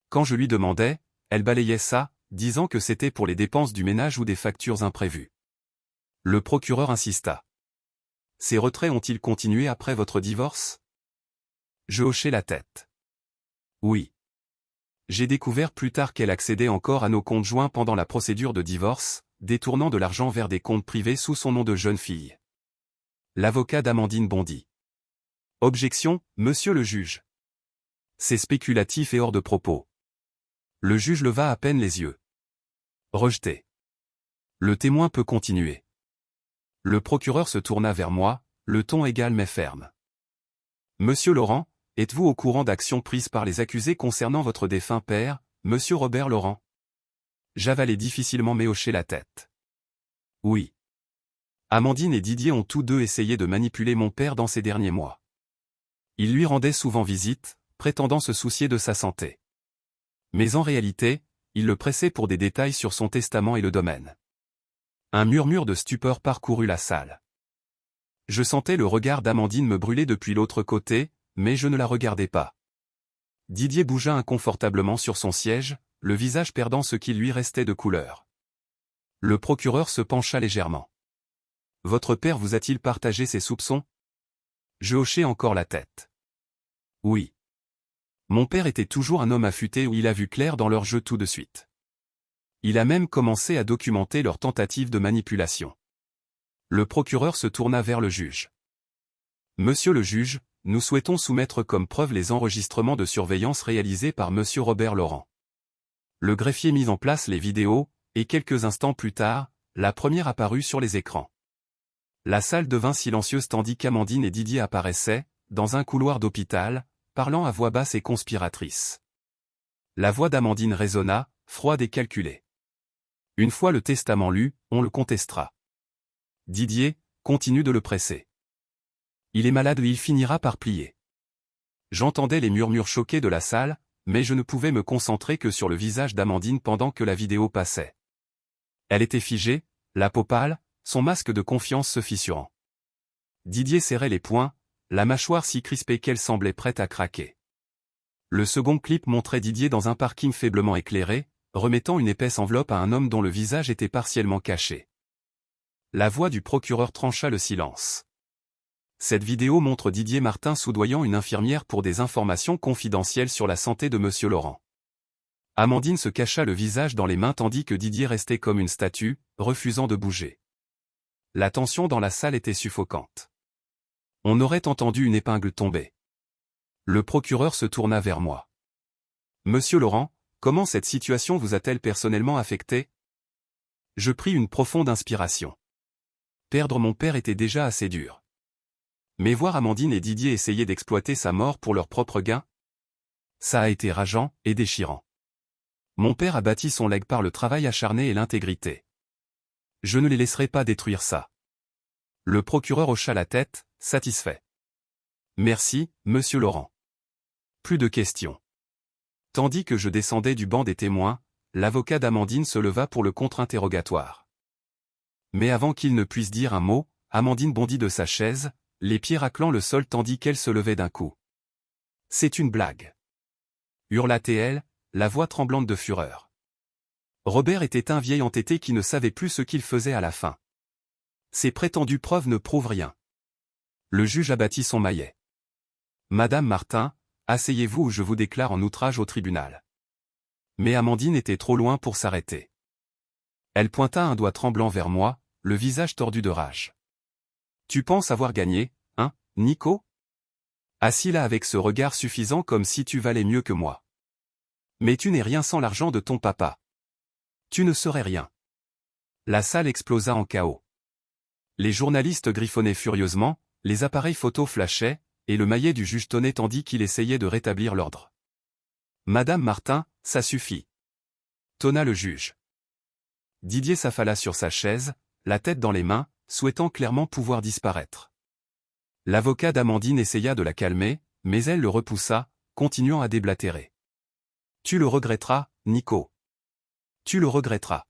Quand je lui demandais, elle balayait ça, disant que c'était pour les dépenses du ménage ou des factures imprévues. Le procureur insista. Ces retraits ont-ils continué après votre divorce? Je hochai la tête. Oui. J'ai découvert plus tard qu'elle accédait encore à nos comptes joints pendant la procédure de divorce, détournant de l'argent vers des comptes privés sous son nom de jeune fille. L'avocat d'Amandine bondit. Objection, monsieur le juge. C'est spéculatif et hors de propos. Le juge leva à peine les yeux. Rejeté. Le témoin peut continuer. Le procureur se tourna vers moi, le ton égal mais ferme. Monsieur Laurent, êtes-vous au courant d'actions prises par les accusés concernant votre défunt père, monsieur Robert Laurent? J'avalai difficilement mais hochai la tête. Oui. Amandine et Didier ont tous deux essayé de manipuler mon père dans ces derniers mois. Ils lui rendaient souvent visite, prétendant se soucier de sa santé. Mais en réalité, ils le pressaient pour des détails sur son testament et le domaine. Un murmure de stupeur parcourut la salle. Je sentais le regard d'Amandine me brûler depuis l'autre côté, mais je ne la regardais pas. Didier bougea inconfortablement sur son siège, le visage perdant ce qui lui restait de couleur. Le procureur se pencha légèrement. « Votre père vous a-t-il partagé ses soupçons ?» Je hochai encore la tête. Oui. Mon père était toujours un homme affûté où il a vu clair dans leur jeu tout de suite. Il a même commencé à documenter leurs tentatives de manipulation. Le procureur se tourna vers le juge. « Monsieur le juge, nous souhaitons soumettre comme preuve les enregistrements de surveillance réalisés par monsieur Robert Laurent. » Le greffier mit en place les vidéos, et quelques instants plus tard, la première apparut sur les écrans. La salle devint silencieuse tandis qu'Amandine et Didier apparaissaient, dans un couloir d'hôpital, parlant à voix basse et conspiratrice. La voix d'Amandine résonna, froide et calculée. Une fois le testament lu, on le contestera. Didier, continue de le presser. Il est malade et il finira par plier. J'entendais les murmures choqués de la salle, mais je ne pouvais me concentrer que sur le visage d'Amandine pendant que la vidéo passait. Elle était figée, la peau pâle, son masque de confiance se fissurant. Didier serrait les poings, la mâchoire si crispée qu'elle semblait prête à craquer. Le second clip montrait Didier dans un parking faiblement éclairé, remettant une épaisse enveloppe à un homme dont le visage était partiellement caché. La voix du procureur trancha le silence. Cette vidéo montre Didier Martin soudoyant une infirmière pour des informations confidentielles sur la santé de monsieur Laurent. Amandine se cacha le visage dans les mains tandis que Didier restait comme une statue, refusant de bouger. La tension dans la salle était suffocante. On aurait entendu une épingle tomber. Le procureur se tourna vers moi. « Monsieur Laurent, comment cette situation vous a-t-elle personnellement affecté ?» Je pris une profonde inspiration. Perdre mon père était déjà assez dur. Mais voir Amandine et Didier essayer d'exploiter sa mort pour leur propre gain? Ça a été rageant et déchirant. Mon père a bâti son legs par le travail acharné et l'intégrité. Je ne les laisserai pas détruire ça. Le procureur hocha la tête, satisfait. Merci, monsieur Laurent. Plus de questions. Tandis que je descendais du banc des témoins, l'avocat d'Amandine se leva pour le contre-interrogatoire. Mais avant qu'il ne puisse dire un mot, Amandine bondit de sa chaise, les pieds raclant le sol tandis qu'elle se levait d'un coup. « C'est une blague !» hurla-t-elle, la voix tremblante de fureur. Robert était un vieil entêté qui ne savait plus ce qu'il faisait à la fin. Ces prétendues preuves ne prouvent rien. Le juge abattit son maillet. « Madame Martin, asseyez-vous ou je vous déclare en outrage au tribunal. » Mais Amandine était trop loin pour s'arrêter. Elle pointa un doigt tremblant vers moi, le visage tordu de rage. « Tu penses avoir gagné, hein, Nico? Assis là avec ce regard suffisant comme si tu valais mieux que moi. Mais tu n'es rien sans l'argent de ton papa. Tu ne serais rien. » La salle explosa en chaos. Les journalistes griffonnaient furieusement, les appareils photo flashaient, et le maillet du juge tonnait tandis qu'il essayait de rétablir l'ordre. « Madame Martin, ça suffit. » tonna le juge. Didier s'affala sur sa chaise, la tête dans les mains, souhaitant clairement pouvoir disparaître. L'avocat d'Amandine essaya de la calmer, mais elle le repoussa, continuant à déblatérer. « Tu le regretteras, Nico. Tu le regretteras. »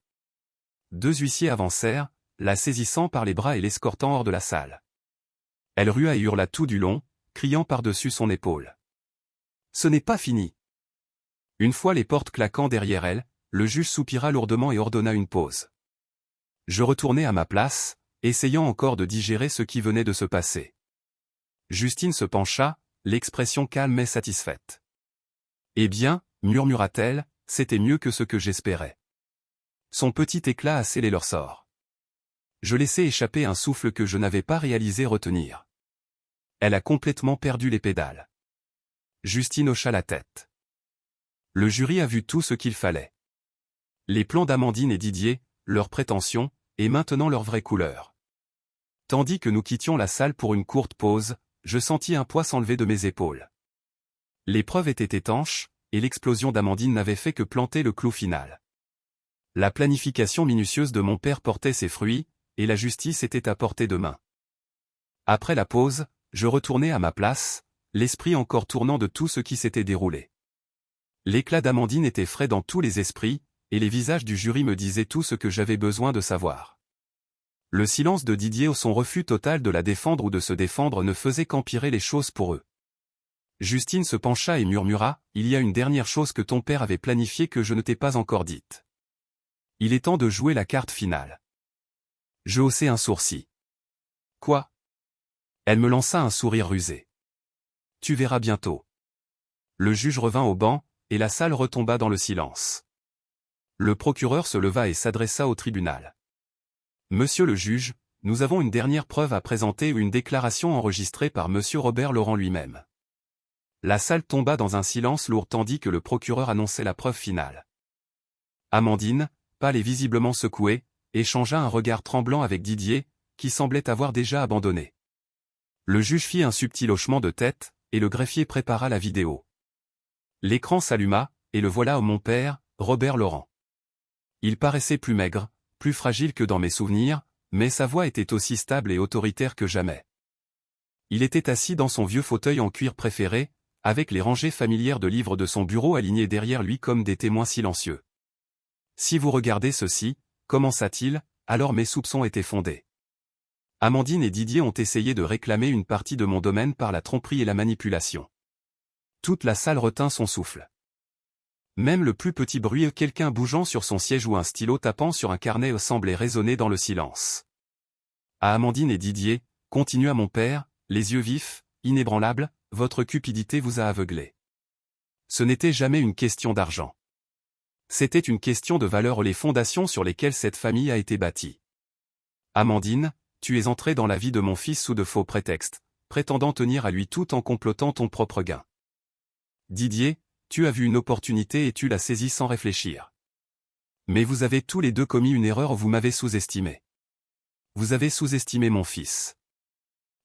Deux huissiers avancèrent, la saisissant par les bras et l'escortant hors de la salle. Elle rua et hurla tout du long, criant par-dessus son épaule. « Ce n'est pas fini. » Une fois les portes claquant derrière elle, le juge soupira lourdement et ordonna une pause. Je retournai à ma place, essayant encore de digérer ce qui venait de se passer. Justine se pencha, l'expression calme et satisfaite. Eh bien, murmura-t-elle, c'était mieux que ce que j'espérais. Son petit éclat a scellé leur sort. Je laissai échapper un souffle que je n'avais pas réalisé retenir. Elle a complètement perdu les pédales. Justine hocha la tête. Le jury a vu tout ce qu'il fallait. Les plans d'Amandine et Didier, leurs prétentions, et maintenant leur vraie couleur. Tandis que nous quittions la salle pour une courte pause, je sentis un poids s'enlever de mes épaules. L'épreuve était étanche, et l'explosion d'Amandine n'avait fait que planter le clou final. La planification minutieuse de mon père portait ses fruits, et la justice était à portée de main. Après la pause, je retournai à ma place, l'esprit encore tournant de tout ce qui s'était déroulé. L'éclat d'Amandine était frais dans tous les esprits, et les visages du jury me disaient tout ce que j'avais besoin de savoir. Le silence de Didier ou son refus total de la défendre ou de se défendre ne faisait qu'empirer les choses pour eux. Justine se pencha et murmura, « Il y a une dernière chose que ton père avait planifiée que je ne t'ai pas encore dite. Il est temps de jouer la carte finale. » Je haussai un sourcil. « Quoi ?» Elle me lança un sourire rusé. « Tu verras bientôt. » Le juge revint au banc, et la salle retomba dans le silence. Le procureur se leva et s'adressa au tribunal. « Monsieur le juge, nous avons une dernière preuve à présenter ou une déclaration enregistrée par monsieur Robert Laurent lui-même. » La salle tomba dans un silence lourd tandis que le procureur annonçait la preuve finale. Amandine, pâle et visiblement secouée, échangea un regard tremblant avec Didier, qui semblait avoir déjà abandonné. Le juge fit un subtil hochement de tête, et le greffier prépara la vidéo. L'écran s'alluma, et le voilà mon père, Robert Laurent. Il paraissait plus maigre, plus fragile que dans mes souvenirs, mais sa voix était aussi stable et autoritaire que jamais. Il était assis dans son vieux fauteuil en cuir préféré, avec les rangées familières de livres de son bureau alignés derrière lui comme des témoins silencieux. « Si vous regardez ceci, commença-t-il, alors mes soupçons étaient fondés. Amandine et Didier ont essayé de réclamer une partie de mon domaine par la tromperie et la manipulation. » Toute la salle retint son souffle. Même le plus petit bruit, quelqu'un bougeant sur son siège ou un stylo tapant sur un carnet semblait résonner dans le silence. À Amandine et Didier, continua mon père, les yeux vifs, inébranlables, votre cupidité vous a aveuglé. Ce n'était jamais une question d'argent. C'était une question de valeur, les fondations sur lesquelles cette famille a été bâtie. Amandine, tu es entrée dans la vie de mon fils sous de faux prétextes, prétendant tenir à lui tout en complotant ton propre gain. Didier, tu as vu une opportunité et tu l'as saisie sans réfléchir. Mais vous avez tous les deux commis une erreur, vous m'avez sous-estimé. Vous avez sous-estimé mon fils.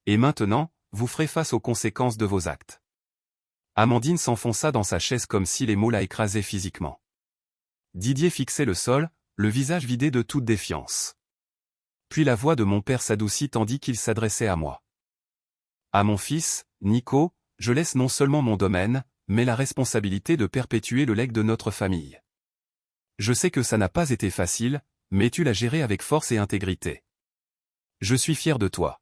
Et maintenant, vous ferez face aux conséquences de vos actes. Amandine s'enfonça dans sa chaise comme si les mots la écrasaient physiquement. Didier fixait le sol, le visage vidé de toute défiance. Puis la voix de mon père s'adoucit tandis qu'il s'adressait à moi. À mon fils, Nico, je laisse non seulement mon domaine, mais la responsabilité de perpétuer le legs de notre famille. Je sais que ça n'a pas été facile, mais tu l'as géré avec force et intégrité. Je suis fier de toi.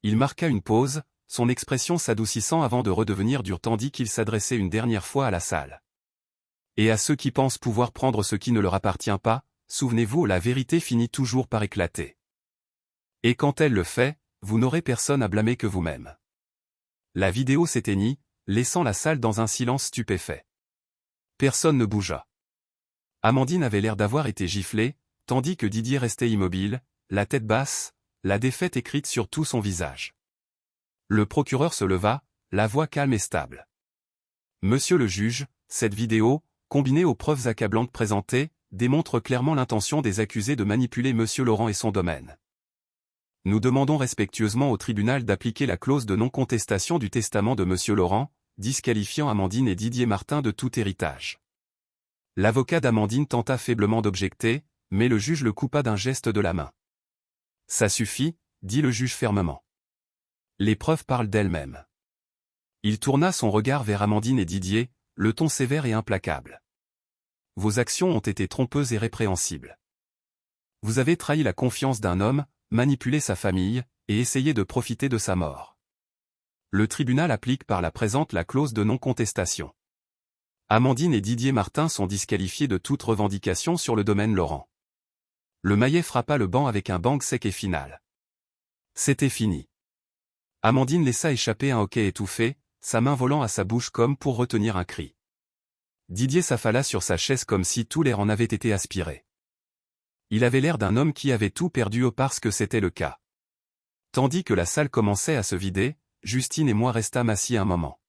Il marqua une pause, son expression s'adoucissant avant de redevenir dure tandis qu'il s'adressait une dernière fois à la salle. Et à ceux qui pensent pouvoir prendre ce qui ne leur appartient pas, souvenez-vous, la vérité finit toujours par éclater. Et quand elle le fait, vous n'aurez personne à blâmer que vous-même. La vidéo s'éteignit, laissant la salle dans un silence stupéfait. Personne ne bougea. Amandine avait l'air d'avoir été giflée, tandis que Didier restait immobile, la tête basse, la défaite écrite sur tout son visage. Le procureur se leva, la voix calme et stable. « Monsieur le juge, cette vidéo, combinée aux preuves accablantes présentées, démontre clairement l'intention des accusés de manipuler monsieur Laurent et son domaine. Nous demandons respectueusement au tribunal d'appliquer la clause de non-contestation du testament de monsieur Laurent, disqualifiant Amandine et Didier Martin de tout héritage. » L'avocat d'Amandine tenta faiblement d'objecter, mais le juge le coupa d'un geste de la main. « Ça suffit, » dit le juge fermement. « Les preuves parlent d'elles-mêmes. » Il tourna son regard vers Amandine et Didier, le ton sévère et implacable. « Vos actions ont été trompeuses et répréhensibles. Vous avez trahi la confiance d'un homme, manipulé sa famille, et essayé de profiter de sa mort. Le tribunal applique par la présente la clause de non-contestation. Amandine et Didier Martin sont disqualifiés de toute revendication sur le domaine Laurent. » Le maillet frappa le banc avec un bang sec et final. C'était fini. Amandine laissa échapper un hoquet étouffé, sa main volant à sa bouche comme pour retenir un cri. Didier s'affala sur sa chaise comme si tout l'air en avait été aspiré. Il avait l'air d'un homme qui avait tout perdu parce que c'était le cas. Tandis que la salle commençait à se vider, Justine et moi restâmes assis un moment.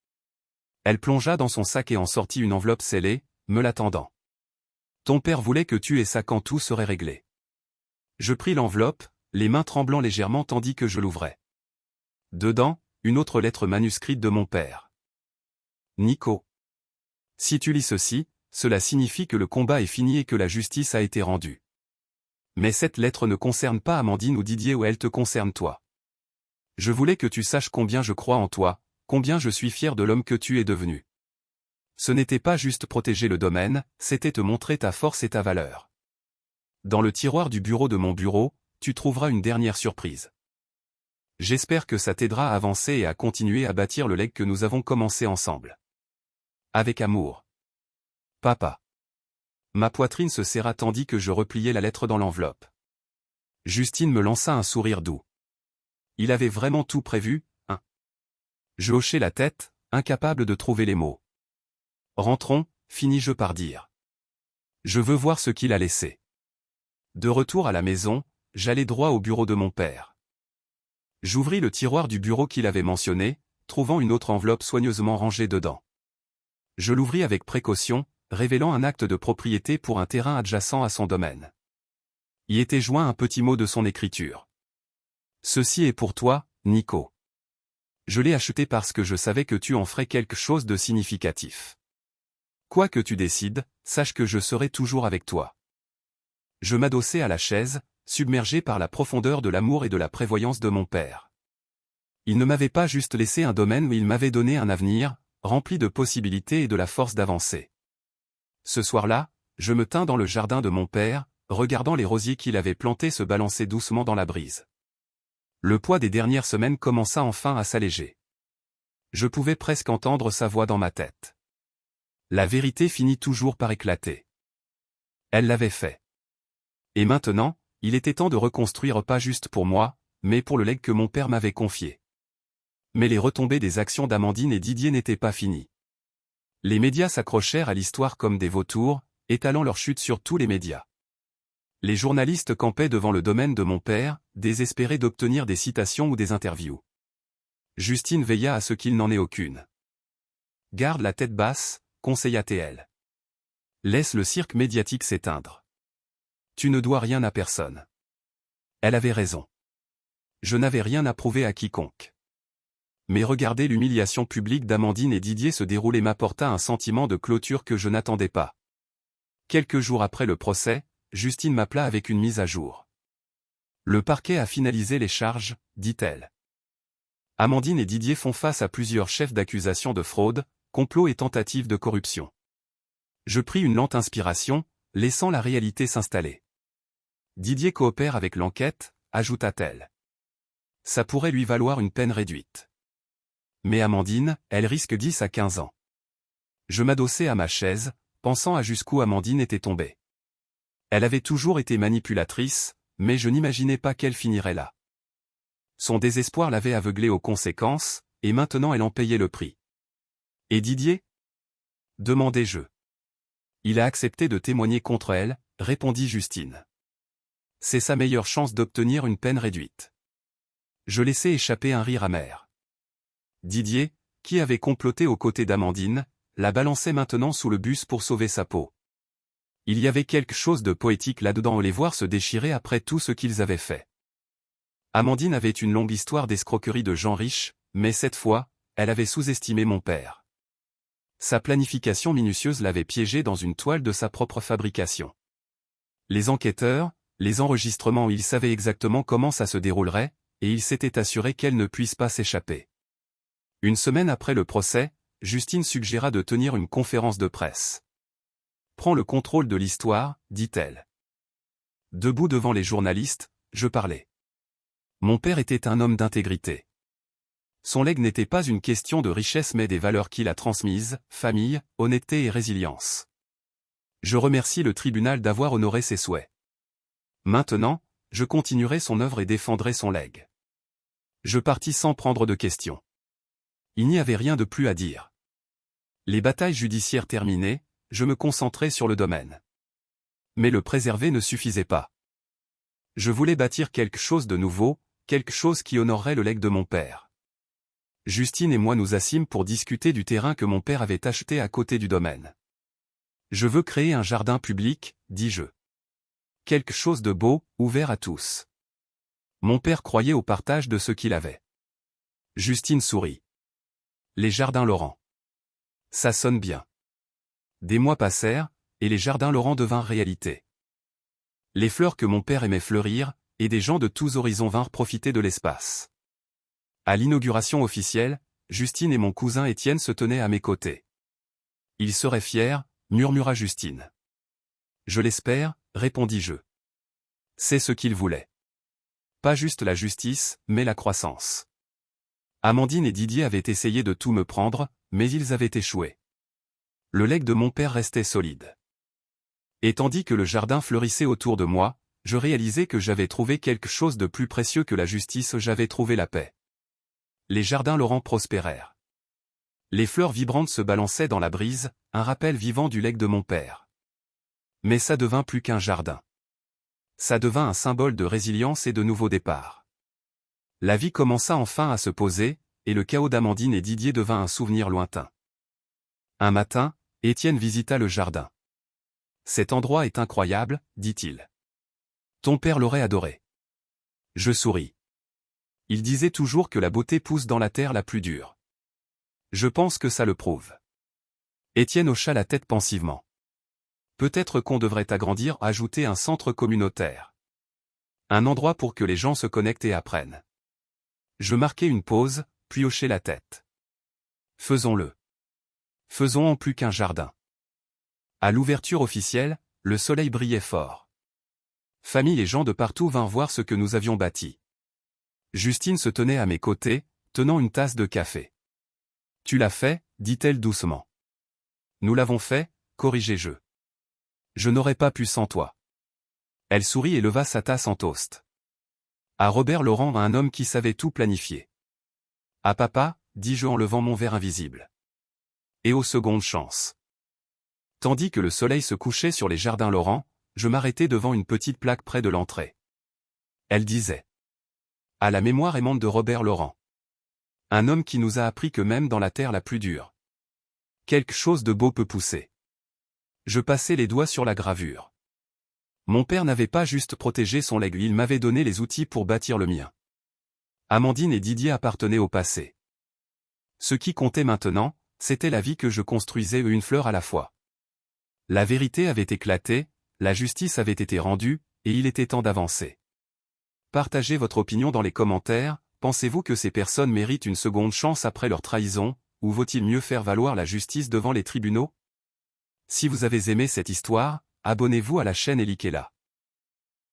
Elle plongea dans son sac et en sortit une enveloppe scellée, me l'attendant. « Ton père voulait que tu aies ça quand tout serait réglé. » Je pris l'enveloppe, les mains tremblant légèrement tandis que je l'ouvrais. Dedans, une autre lettre manuscrite de mon père. « Nico. Si tu lis ceci, cela signifie que le combat est fini et que la justice a été rendue. Mais cette lettre ne concerne pas Amandine ou Didier ou elle te concerne toi. Je voulais que tu saches combien je crois en toi, combien je suis fier de l'homme que tu es devenu. Ce n'était pas juste protéger le domaine, c'était te montrer ta force et ta valeur. Dans le tiroir du bureau de mon bureau, tu trouveras une dernière surprise. J'espère que ça t'aidera à avancer et à continuer à bâtir le legs que nous avons commencé ensemble. Avec amour. Papa. » Ma poitrine se serra tandis que je repliais la lettre dans l'enveloppe. Justine me lança un sourire doux. Il avait vraiment tout prévu, hein? Je hochai la tête, incapable de trouver les mots. Rentrons, finis-je par dire. Je veux voir ce qu'il a laissé. De retour à la maison, j'allai droit au bureau de mon père. J'ouvris le tiroir du bureau qu'il avait mentionné, trouvant une autre enveloppe soigneusement rangée dedans. Je l'ouvris avec précaution, révélant un acte de propriété pour un terrain adjacent à son domaine. Y était joint un petit mot de son écriture. « Ceci est pour toi, Nico. Je l'ai acheté parce que je savais que tu en ferais quelque chose de significatif. Quoi que tu décides, sache que je serai toujours avec toi. » Je m'adossai à la chaise, submergé par la profondeur de l'amour et de la prévoyance de mon père. Il ne m'avait pas juste laissé un domaine où il m'avait donné un avenir, rempli de possibilités et de la force d'avancer. Ce soir-là, je me tins dans le jardin de mon père, regardant les rosiers qu'il avait plantés se balancer doucement dans la brise. Le poids des dernières semaines commença enfin à s'alléger. Je pouvais presque entendre sa voix dans ma tête. La vérité finit toujours par éclater. Elle l'avait fait. Et maintenant, il était temps de reconstruire pas juste pour moi, mais pour le legs que mon père m'avait confié. Mais les retombées des actions d'Amandine et Didier n'étaient pas finies. Les médias s'accrochèrent à l'histoire comme des vautours, étalant leur chute sur tous les médias. Les journalistes campaient devant le domaine de mon père, désespérés d'obtenir des citations ou des interviews. Justine veilla à ce qu'il n'en ait aucune. « Garde la tête basse », conseilla-t-elle. « Laisse le cirque médiatique s'éteindre. Tu ne dois rien à personne. » Elle avait raison. Je n'avais rien à prouver à quiconque. Mais regarder l'humiliation publique d'Amandine et Didier se dérouler m'apporta un sentiment de clôture que je n'attendais pas. Quelques jours après le procès, Justine m'appela avec une mise à jour. « Le parquet a finalisé les charges, » dit-elle. Amandine et Didier font face à plusieurs chefs d'accusation de fraude, complot et tentative de corruption. Je pris une lente inspiration, laissant la réalité s'installer. Didier coopère avec l'enquête, ajouta-t-elle. Ça pourrait lui valoir une peine réduite. Mais Amandine, elle risque 10 à 15 ans. Je m'adossai à ma chaise, pensant à jusqu'où Amandine était tombée. Elle avait toujours été manipulatrice, mais je n'imaginais pas qu'elle finirait là. Son désespoir l'avait aveuglée aux conséquences, et maintenant elle en payait le prix. « Et Didier ?» demandai-je. « Il a accepté de témoigner contre elle, » répondit Justine. « C'est sa meilleure chance d'obtenir une peine réduite. » Je laissai échapper un rire amer. Didier, qui avait comploté aux côtés d'Amandine, la balançait maintenant sous le bus pour sauver sa peau. Il y avait quelque chose de poétique là-dedans à les voir se déchirer après tout ce qu'ils avaient fait. Amandine avait une longue histoire d'escroquerie de gens riches, mais cette fois, elle avait sous-estimé mon père. Sa planification minutieuse l'avait piégée dans une toile de sa propre fabrication. Les enquêteurs, les enregistrements où ils savaient exactement comment ça se déroulerait, et ils s'étaient assurés qu'elle ne puisse pas s'échapper. Une semaine après le procès, Justine suggéra de tenir une conférence de presse. « Prends le contrôle de l'histoire, » dit-elle. Debout devant les journalistes, je parlais. Mon père était un homme d'intégrité. Son legs n'était pas une question de richesse mais des valeurs qu'il a transmises, famille, honnêteté et résilience. Je remercie le tribunal d'avoir honoré ses souhaits. Maintenant, je continuerai son œuvre et défendrai son legs. Je partis sans prendre de questions. Il n'y avait rien de plus à dire. Les batailles judiciaires terminées, je me concentrais sur le domaine. Mais le préserver ne suffisait pas. Je voulais bâtir quelque chose de nouveau, quelque chose qui honorerait le legs de mon père. Justine et moi nous assîmes pour discuter du terrain que mon père avait acheté à côté du domaine. Je veux créer un jardin public, dis-je. Quelque chose de beau, ouvert à tous. Mon père croyait au partage de ce qu'il avait. Justine sourit. Les jardins Laurent. Ça sonne bien. Des mois passèrent, et les jardins Laurent devinrent réalité. Les fleurs que mon père aimait fleurir, et des gens de tous horizons vinrent profiter de l'espace. À l'inauguration officielle, Justine et mon cousin Étienne se tenaient à mes côtés. Ils seraient fiers, murmura Justine. Je l'espère, répondis-je. C'est ce qu'ils voulaient. Pas juste la justice, mais la croissance. Amandine et Didier avaient essayé de tout me prendre, mais ils avaient échoué. Le legs de mon père restait solide. Et tandis que le jardin fleurissait autour de moi, je réalisais que j'avais trouvé quelque chose de plus précieux que la justice, j'avais trouvé la paix. Les jardins Laurent prospérèrent. Les fleurs vibrantes se balançaient dans la brise, un rappel vivant du legs de mon père. Mais ça devint plus qu'un jardin. Ça devint un symbole de résilience et de nouveau départ. La vie commença enfin à se poser, et le chaos d'Amandine et Didier devint un souvenir lointain. Un matin, Étienne visita le jardin. Cet endroit est incroyable, dit-il. Ton père l'aurait adoré. Je souris. Il disait toujours que la beauté pousse dans la terre la plus dure. Je pense que ça le prouve. Étienne hocha la tête pensivement. Peut-être qu'on devrait agrandir, ajouter un centre communautaire. Un endroit pour que les gens se connectent et apprennent. Je marquai une pause, puis hochai la tête. Faisons-le. Faisons en plus qu'un jardin. À l'ouverture officielle, le soleil brillait fort. Famille et gens de partout vinrent voir ce que nous avions bâti. Justine se tenait à mes côtés, tenant une tasse de café. Tu l'as fait, dit-elle doucement. Nous l'avons fait, corrigeai-je. Je n'aurais pas pu sans toi. Elle sourit et leva sa tasse en toast. À Robert Laurent, un homme qui savait tout planifier. À papa, dis-je en levant mon verre invisible. Et aux secondes chances. Tandis que le soleil se couchait sur les jardins Laurent, je m'arrêtai devant une petite plaque près de l'entrée. Elle disait. À la mémoire aimante de Robert Laurent. Un homme qui nous a appris que même dans la terre la plus dure, quelque chose de beau peut pousser. Je passai les doigts sur la gravure. Mon père n'avait pas juste protégé son legs, il m'avait donné les outils pour bâtir le mien. Amandine et Didier appartenaient au passé. Ce qui comptait maintenant, c'était la vie que je construisais, une fleur à la fois. La vérité avait éclaté, la justice avait été rendue, et il était temps d'avancer. Partagez votre opinion dans les commentaires, pensez-vous que ces personnes méritent une seconde chance après leur trahison, ou vaut-il mieux faire valoir la justice devant les tribunaux? Si vous avez aimé cette histoire, abonnez-vous à la chaîne et likez-la.